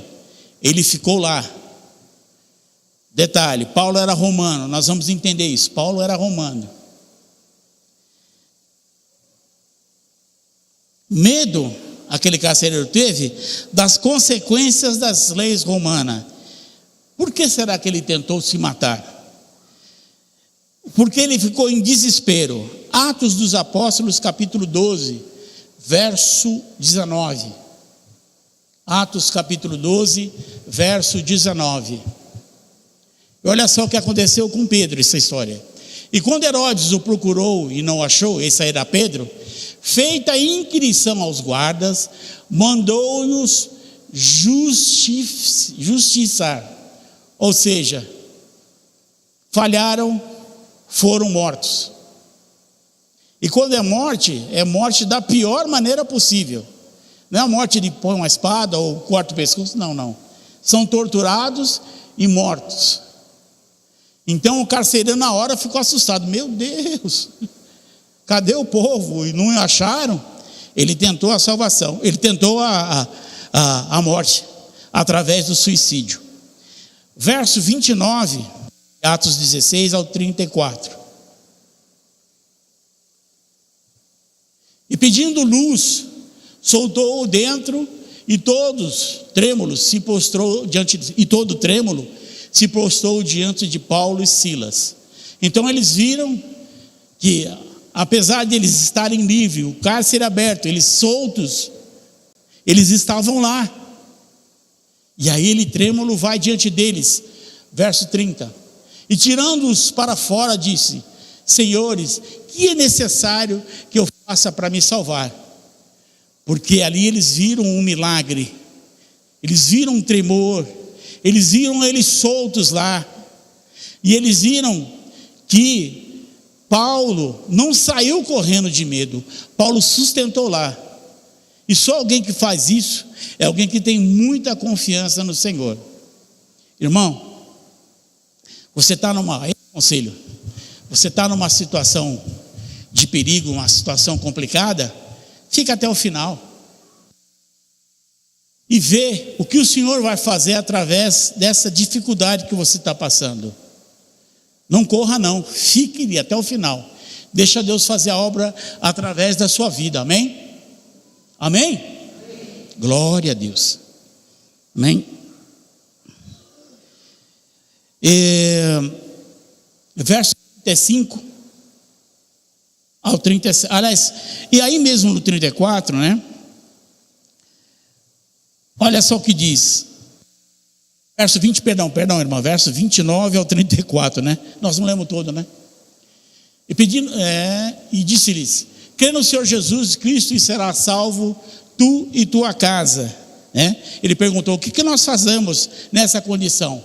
Ele ficou lá. Detalhe, Paulo era romano, nós vamos entender isso. Paulo era romano. Medo, aquele carcereiro teve, das consequências das leis romanas. Por que será que ele tentou se matar? porque ele ficou em desespero. Atos dos Apóstolos, capítulo 12, verso 19. Atos capítulo 12, verso 19. E olha só o que aconteceu com Pedro, essa história. E quando Herodes o procurou e não achou, esse aí era Pedro, feita a inquirição aos guardas, mandou-nos justiçar. Ou seja, falharam, foram mortos. E quando é morte da pior maneira possível. Não é a morte de põe uma espada ou corta o pescoço, não. São torturados e mortos. Então o carcereiro na hora ficou assustado. Meu Deus, cadê o povo? E não acharam. Ele tentou a salvação, ele tentou a morte através do suicídio. Verso 29, Atos 16 ao 34. E pedindo luz, soltou-o dentro, e todos trêmulos se prostrou diante de, e todo trêmulo se prostrou diante de Paulo e Silas. Então eles viram que, apesar de eles estarem livres, o cárcere aberto, eles soltos, eles estavam lá. E aí ele trêmulo vai diante deles, verso 30. E tirando-os para fora, disse: Senhores, que é necessário que eu faça para me salvar? Porque ali eles viram um milagre, eles viram um tremor, eles viram eles soltos lá, e eles viram que Paulo não saiu correndo de medo, Paulo sustentou lá. E só alguém que faz isso é alguém que tem muita confiança no Senhor. Irmão, você está conselho, você está numa situação de perigo, uma situação complicada, fica até o final e vê o que o Senhor vai fazer através dessa dificuldade que você está passando. Não corra não, fique até o final, deixa Deus fazer a obra através da sua vida, amém? Amém? Amém. Glória a Deus, amém? Verso 35 ao 37, aliás, e aí mesmo no 34, né? Olha só o que diz. Verso 20, perdão, irmão, verso 29 ao 34, né? Nós não lemos todo, né? E disse-lhes: crê no Senhor Jesus Cristo e serás salvo tu e tua casa, né? Ele perguntou: o que nós fazemos nessa condição?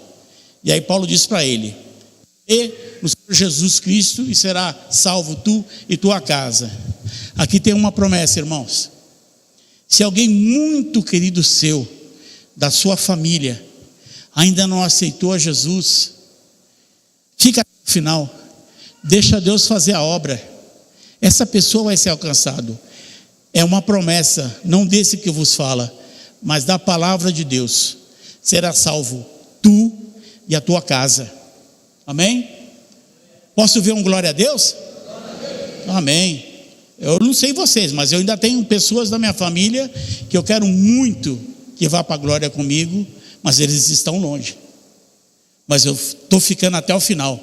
E aí Paulo disse para ele: crê no Senhor Jesus Cristo e será salvo tu e tua casa. Aqui tem uma promessa, irmãos. Se alguém muito querido seu, da sua família, ainda não aceitou a Jesus, fica até o final, deixa Deus fazer a obra, essa pessoa vai ser alcançado. É uma promessa, não desse que vos fala, mas da palavra de Deus. Será salvo tu e a tua casa, amém? Posso ver um glória a Deus? Amém. Eu não sei vocês, mas eu ainda tenho pessoas da minha família que eu quero muito que vá para a glória comigo, mas eles estão longe. Mas eu estou ficando até o final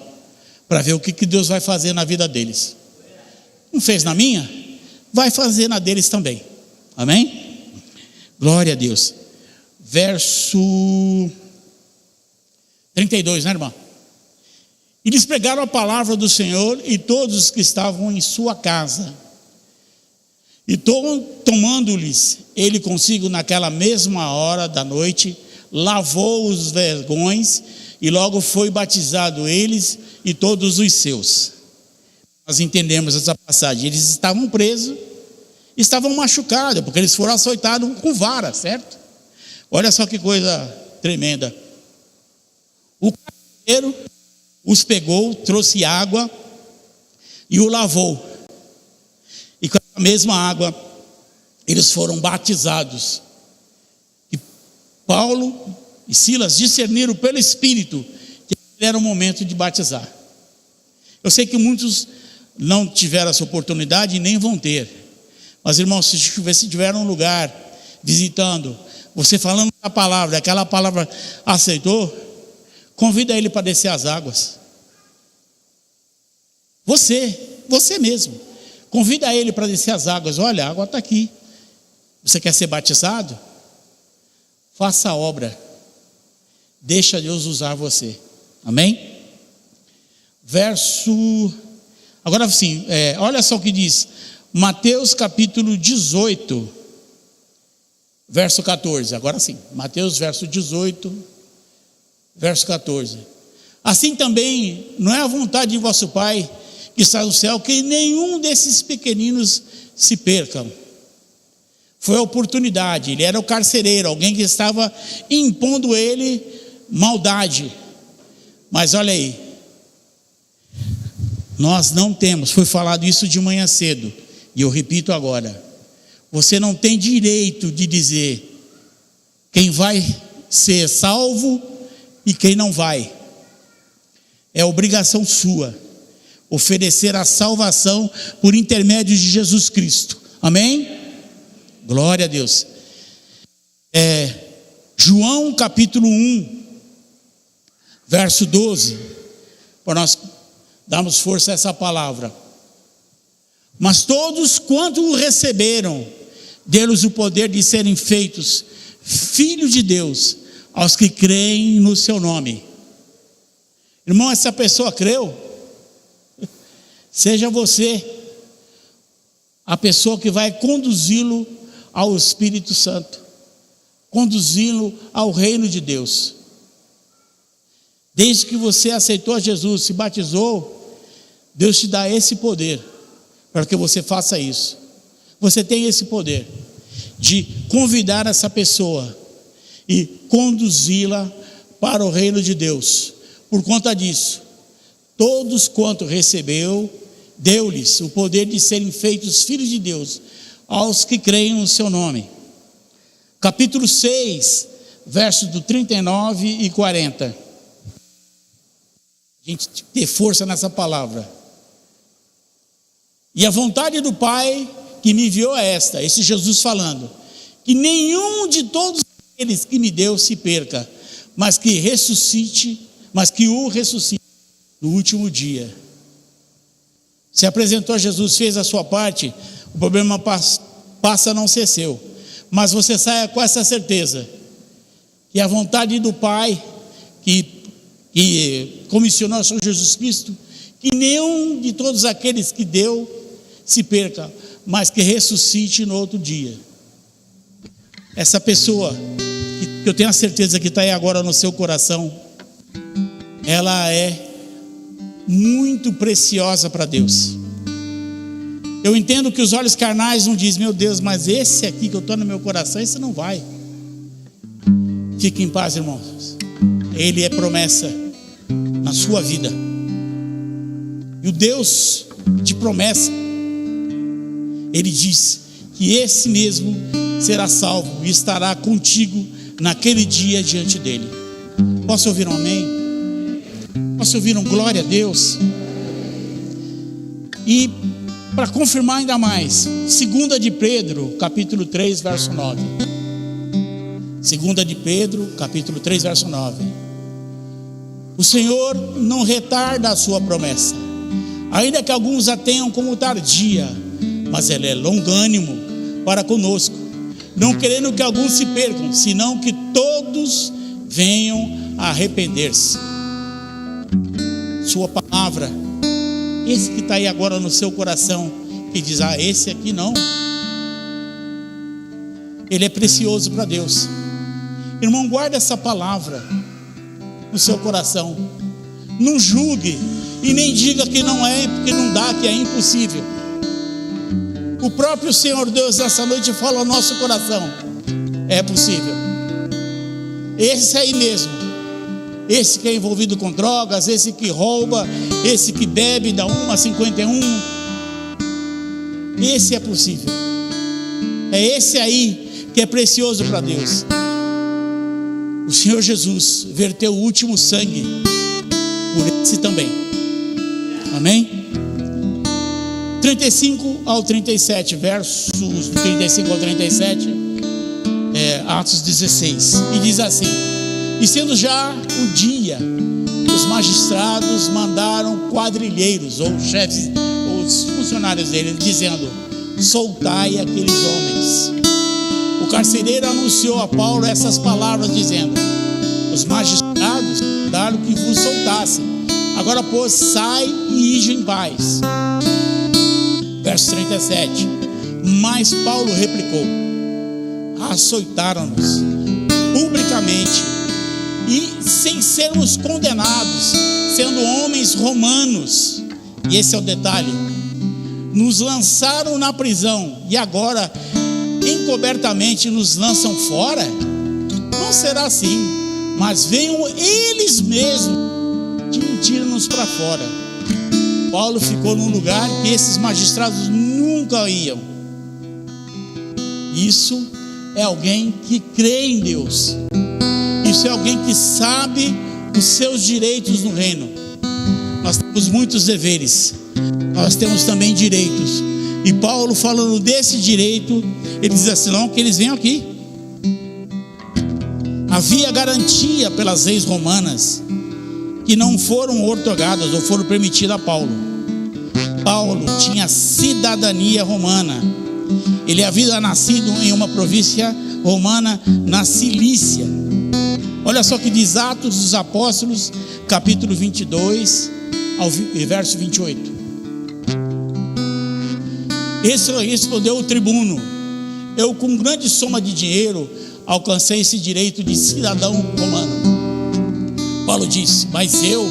para ver o que Deus vai fazer na vida deles. Não fez na minha? Vai fazer na deles também, amém? Glória a Deus. Verso 32, né, irmão? E lhes pregaram a palavra do Senhor, e todos os que estavam em sua casa. E tomando-lhes ele consigo naquela mesma hora da noite, lavou os vergões, e logo foi batizado eles e todos os seus. Nós entendemos essa passagem. Eles estavam presos, estavam machucados, porque eles foram açoitados com vara, certo? Olha só que coisa tremenda. O carcereiro os pegou, trouxe água e o lavou. E com a mesma água eles foram batizados. E Paulo e Silas discerniram pelo Espírito que era o momento de batizar. Eu sei que muitos não tiveram essa oportunidade e nem vão ter. Mas, irmãos, se tiver um lugar visitando, você falando a palavra, aquela palavra aceitou, convida ele para descer as águas. Você mesmo. Convida ele para descer as águas. Olha, a água está aqui. Você quer ser batizado? Faça a obra. Deixa Deus usar você. Amém? Agora sim, olha só o que diz Mateus capítulo 18, verso 14. Agora sim, Mateus verso 18, verso 14. Assim também não é a vontade de vosso Pai que está no céu que nenhum desses pequeninos se percam. Foi a oportunidade. Ele era o carcereiro, alguém que estava impondo ele maldade. Mas olha aí, nós não temos, foi falado isso de manhã cedo, e eu repito agora, você não tem direito de dizer quem vai ser salvo e quem não vai. É obrigação sua oferecer a salvação por intermédio de Jesus Cristo. Amém? Glória a Deus. João capítulo 1, verso 12, para nós darmos força a essa palavra. Mas todos quanto o receberam, deu-lhes o poder de serem feitos filhos de Deus, aos que creem no seu nome. Irmão, essa pessoa creu? Seja você a pessoa que vai conduzi-lo ao Espírito Santo, conduzi-lo ao reino de Deus. Desde que você aceitou a Jesus, se batizou, Deus te dá esse poder para que você faça isso. Você tem esse poder de convidar essa pessoa e conduzi-la para o reino de Deus. Por conta disso, todos quanto recebeu, deu-lhes o poder de serem feitos filhos de Deus, aos que creem no seu nome. Capítulo 6, versos do 39 e 40. A gente tem que ter força nessa palavra. E a vontade do Pai que me enviou é esta, esse Jesus falando, que nenhum de todos aqueles que me deu se perca, mas que o ressuscite no último dia. Se apresentou a Jesus, fez a sua parte, o problema passa a não ser seu. Mas você saia com essa certeza, que a vontade do Pai, que comissionou o Senhor Jesus Cristo, que nenhum de todos aqueles que deu se perca, mas que ressuscite no outro dia. Essa pessoa, que eu tenho a certeza que está aí agora no seu coração, ela é muito preciosa para Deus. Eu entendo que os olhos carnais não dizem, meu Deus, mas esse aqui que eu estou no meu coração, esse não vai. Fique em paz, irmãos. Ele é promessa na sua vida. E o Deus de promessa, Ele diz que esse mesmo será salvo e estará contigo naquele dia diante dele. Posso ouvir um amém? Posso ouvir um glória a Deus? E para confirmar ainda mais, 2 de Pedro, capítulo 3, verso 9. 2 de Pedro, capítulo 3, verso 9. O Senhor não retarda a sua promessa, ainda que alguns a tenham como tardia, mas Ele é longânimo para conosco, não querendo que alguns se percam, senão que todos venham a arrepender-se. Sua palavra, esse que está aí agora no seu coração, que diz, esse aqui não, ele é precioso para Deus. Irmão, guarda essa palavra no seu coração. Não julgue e nem diga que não é, porque não dá, que é impossível. O próprio Senhor Deus nessa noite fala ao nosso coração, é possível. Esse aí mesmo, esse que é envolvido com drogas, esse que rouba, esse que bebe da 1 a 51, esse é possível. É esse aí que é precioso para Deus. O Senhor Jesus verteu o último sangue por esse também. Amém? 35 ao 37, versos 35 ao 37, Atos 16, e diz assim: e sendo já o dia, os magistrados mandaram quadrilheiros, ou chefes, os funcionários dele, dizendo: soltai aqueles homens. O carcereiro anunciou a Paulo essas palavras, dizendo: os magistrados mandaram que vos soltassem. Agora, pois, sai e ide em paz. Verso 37. Mas Paulo replicou: açoitaram-nos publicamente, e sem sermos condenados, sendo homens romanos, e esse é o detalhe, nos lançaram na prisão, e agora encobertamente nos lançam fora? Não será assim, mas venham eles mesmos que tiram-nos para fora. Paulo ficou num lugar que esses magistrados nunca iam. Isso é alguém que crê em Deus. Isso é alguém que sabe os seus direitos no reino. Nós temos muitos deveres, nós temos também direitos. E Paulo, falando desse direito, ele diz assim: não, que eles venham aqui. Havia garantia pelas leis romanas que não foram outorgadas ou foram permitidas a Paulo. Paulo tinha cidadania romana. Ele havia nascido em uma província romana, na Cilícia. Olha só que diz Atos dos Apóstolos, capítulo 22, verso 28. Esse respondeu o tribuno: eu, com grande soma de dinheiro, alcancei esse direito de cidadão romano. Paulo disse: mas eu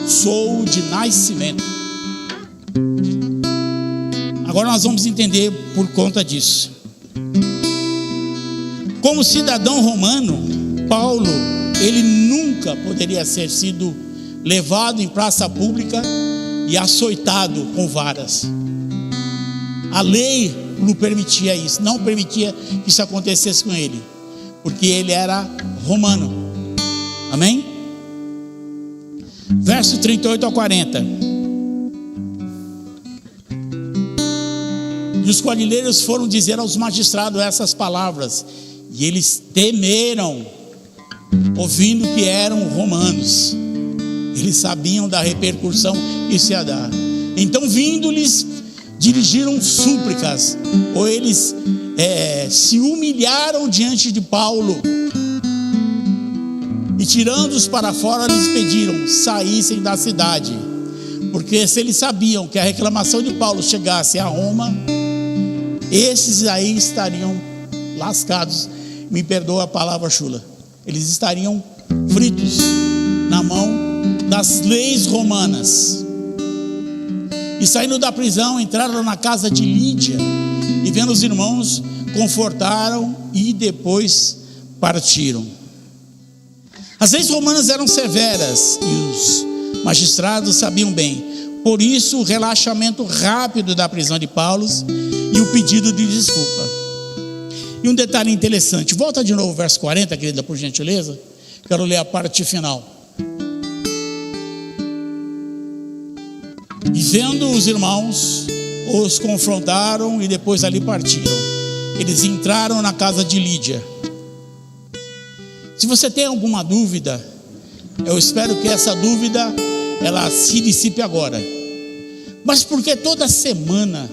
sou de nascimento. Agora nós vamos entender por conta disso. Como cidadão romano, Paulo, ele nunca poderia ser sido levado em praça pública e açoitado com varas. A lei não permitia isso, não permitia que isso acontecesse com ele, porque ele era romano. Amém? Verso 38 a 40. E os quadrilheiros foram dizer aos magistrados essas palavras, e eles temeram, ouvindo que eram romanos. Eles sabiam da repercussão que isso ia dar. Então, vindo-lhes, dirigiram súplicas, ou eles se humilharam diante de Paulo, e tirando-os para fora, lhes pediram: saíssem da cidade, porque se eles sabiam que a reclamação de Paulo chegasse a Roma, esses aí estariam lascados. Me perdoa a palavra chula. Eles estariam fritos na mão das leis romanas. E saindo da prisão, entraram na casa de Lídia, e vendo os irmãos, confortaram e depois partiram. As leis romanas eram severas e os magistrados sabiam bem. Por isso, o relaxamento rápido da prisão de Paulo e o pedido de desculpa. E um detalhe interessante, volta de novo ao verso 40, querida, por gentileza. Quero ler a parte final. E vendo os irmãos, os confrontaram e depois ali partiram. Eles entraram na casa de Lídia. Se você tem alguma dúvida, eu espero que essa dúvida ela se dissipe agora. Mas por que toda semana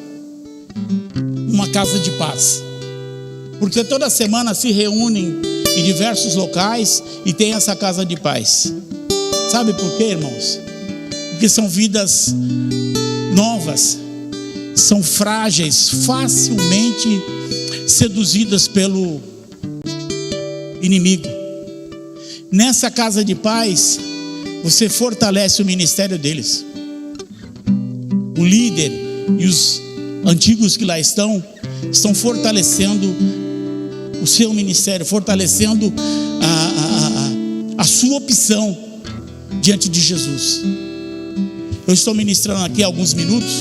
uma casa de paz? Porque toda semana se reúnem em diversos locais e tem essa casa de paz. Sabe por quê, irmãos? Porque são vidas novas, são frágeis, facilmente seduzidas pelo inimigo. Nessa casa de paz, você fortalece o ministério deles. O líder e os antigos que lá estão fortalecendo o seu ministério, fortalecendo a sua opção diante de Jesus. Eu estou ministrando aqui há alguns minutos,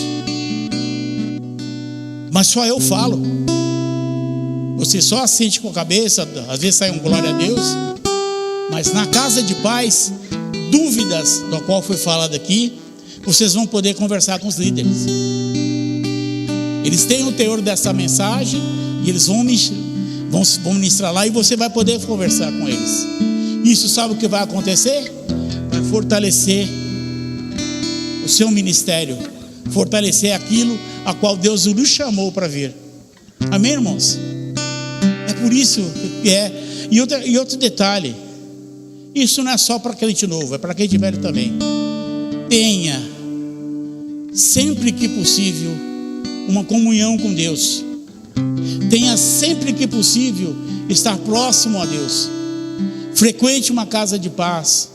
mas só eu falo. Você só assente com a cabeça, às vezes sai um glória a Deus, mas na casa de paz, dúvidas do qual foi falado aqui, vocês vão poder conversar com os líderes. Eles têm o teor dessa mensagem e eles vão ministrar lá, e você vai poder conversar com eles. Isso, sabe o que vai acontecer? Vai fortalecer o seu ministério, fortalecer aquilo a qual Deus nos chamou para vir. Amém, irmãos? É por isso que é. E outro detalhe, isso não é só para crente novo, é para crente velho também. Tenha, sempre que possível, uma comunhão com Deus. Tenha sempre que possível estar próximo a Deus. Frequente uma casa de paz.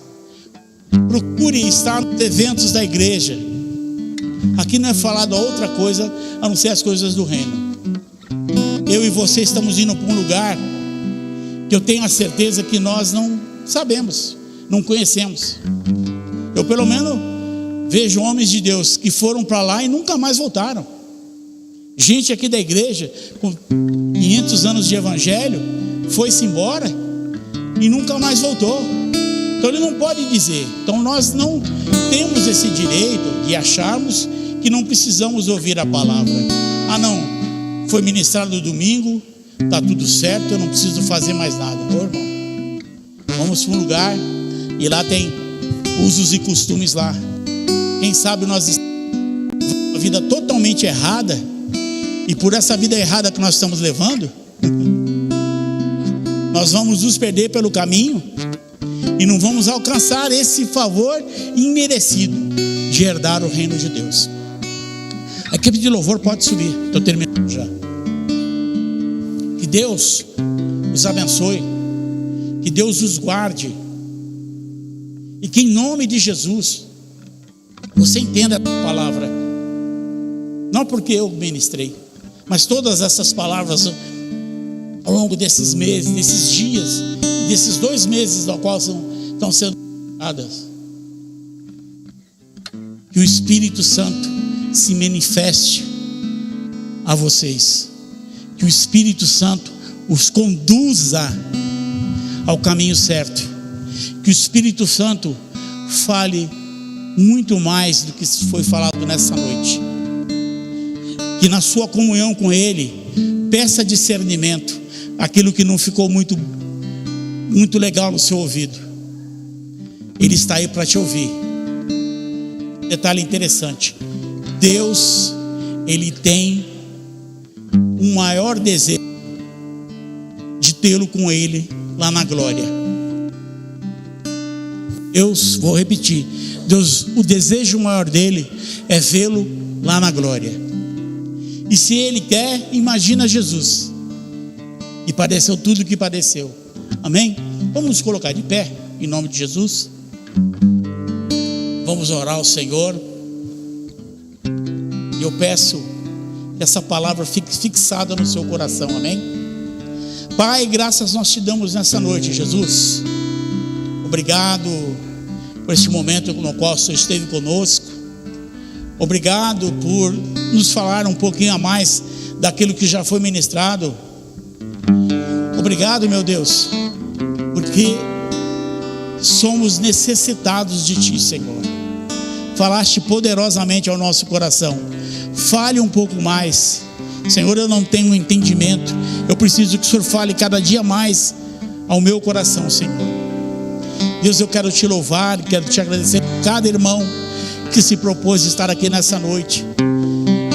Procure estar nos eventos da igreja. Aqui não é falado outra coisa a não ser as coisas do reino. Eu e você estamos indo para um lugar que eu tenho a certeza que nós não sabemos, não conhecemos. Eu pelo menos vejo homens de Deus que foram para lá e nunca mais voltaram. Gente aqui da igreja com 500 anos de evangelho foi-se embora e nunca mais voltou. Então ele não pode dizer. Então nós não temos esse direito de acharmos que não precisamos ouvir a palavra. Ah não, foi ministrado no domingo, está tudo certo, eu não preciso fazer mais nada. Ô irmão, vamos para um lugar e lá tem usos e costumes lá. Quem sabe nós estamos uma vida totalmente errada, e por essa vida errada que nós estamos levando, nós vamos nos perder pelo caminho e não vamos alcançar esse favor imerecido de herdar o reino de Deus. A equipe de louvor pode subir, estou terminando já. Que Deus os abençoe, que Deus os guarde, e que em nome de Jesus você entenda a palavra, não porque eu ministrei, mas todas essas palavras ao longo desses meses, desses dias, desses 2 meses ao qual estão sendo dadas, que o Espírito Santo se manifeste a vocês, que o Espírito Santo os conduza ao caminho certo, que o Espírito Santo fale muito mais do que foi falado nessa noite, que na sua comunhão com Ele peça discernimento, aquilo que não ficou muito legal no seu ouvido. Ele está aí para te ouvir. Detalhe interessante, Deus, Ele tem um maior desejo de tê-lo com Ele lá na glória. Deus, vou repetir, Deus, o desejo maior dele é vê-lo lá na glória. E se Ele quer, imagina Jesus, e padeceu tudo o que padeceu. Amém? Vamos nos colocar de pé, em nome de Jesus. Vamos orar ao Senhor. E eu peço que essa palavra fique fixada no seu coração. Amém? Pai, graças nós te damos nessa noite, Jesus. Obrigado por este momento no qual o Senhor esteve conosco. Obrigado por nos falar um pouquinho a mais daquilo que já foi ministrado. Obrigado, meu Deus, porque somos necessitados de Ti, Senhor. Falaste poderosamente ao nosso coração. Fale um pouco mais, Senhor. Eu não tenho entendimento, eu preciso que o Senhor fale cada dia mais ao meu coração, Senhor. Deus, eu quero Te louvar, quero Te agradecer por cada irmão que se propôs estar aqui nessa noite,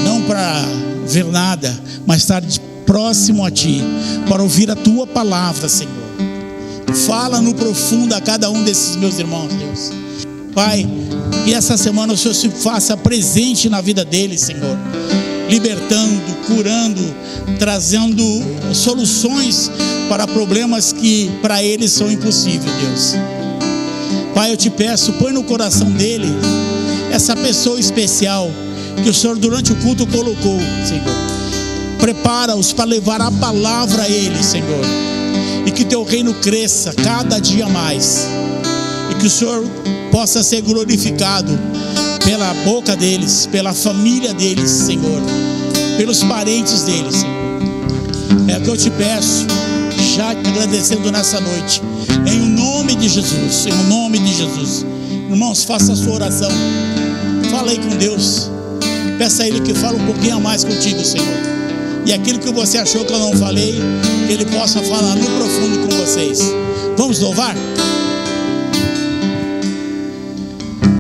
não para ver nada, mas estar próximo a Ti, para ouvir a Tua palavra, Senhor. Fala no profundo a cada um desses meus irmãos, Deus. Pai, que essa semana o Senhor se faça presente na vida deles, Senhor, libertando, curando, trazendo soluções para problemas que para eles são impossíveis, Deus. Pai, eu Te peço, põe no coração dele essa pessoa especial que o Senhor durante o culto colocou, Senhor. Prepara-os para levar a palavra a eles, Senhor, e que Teu reino cresça cada dia mais, e que o Senhor possa ser glorificado pela boca deles, pela família deles, Senhor, pelos parentes deles, Senhor. É o que eu Te peço, já te agradecendo nessa noite, em nome de Jesus, em nome de Jesus. Irmãos, faça a sua oração, fala aí com Deus, peça a Ele que fale um pouquinho a mais contigo, Senhor, e aquilo que você achou que eu não falei, que Ele possa falar no profundo com vocês. Vamos louvar?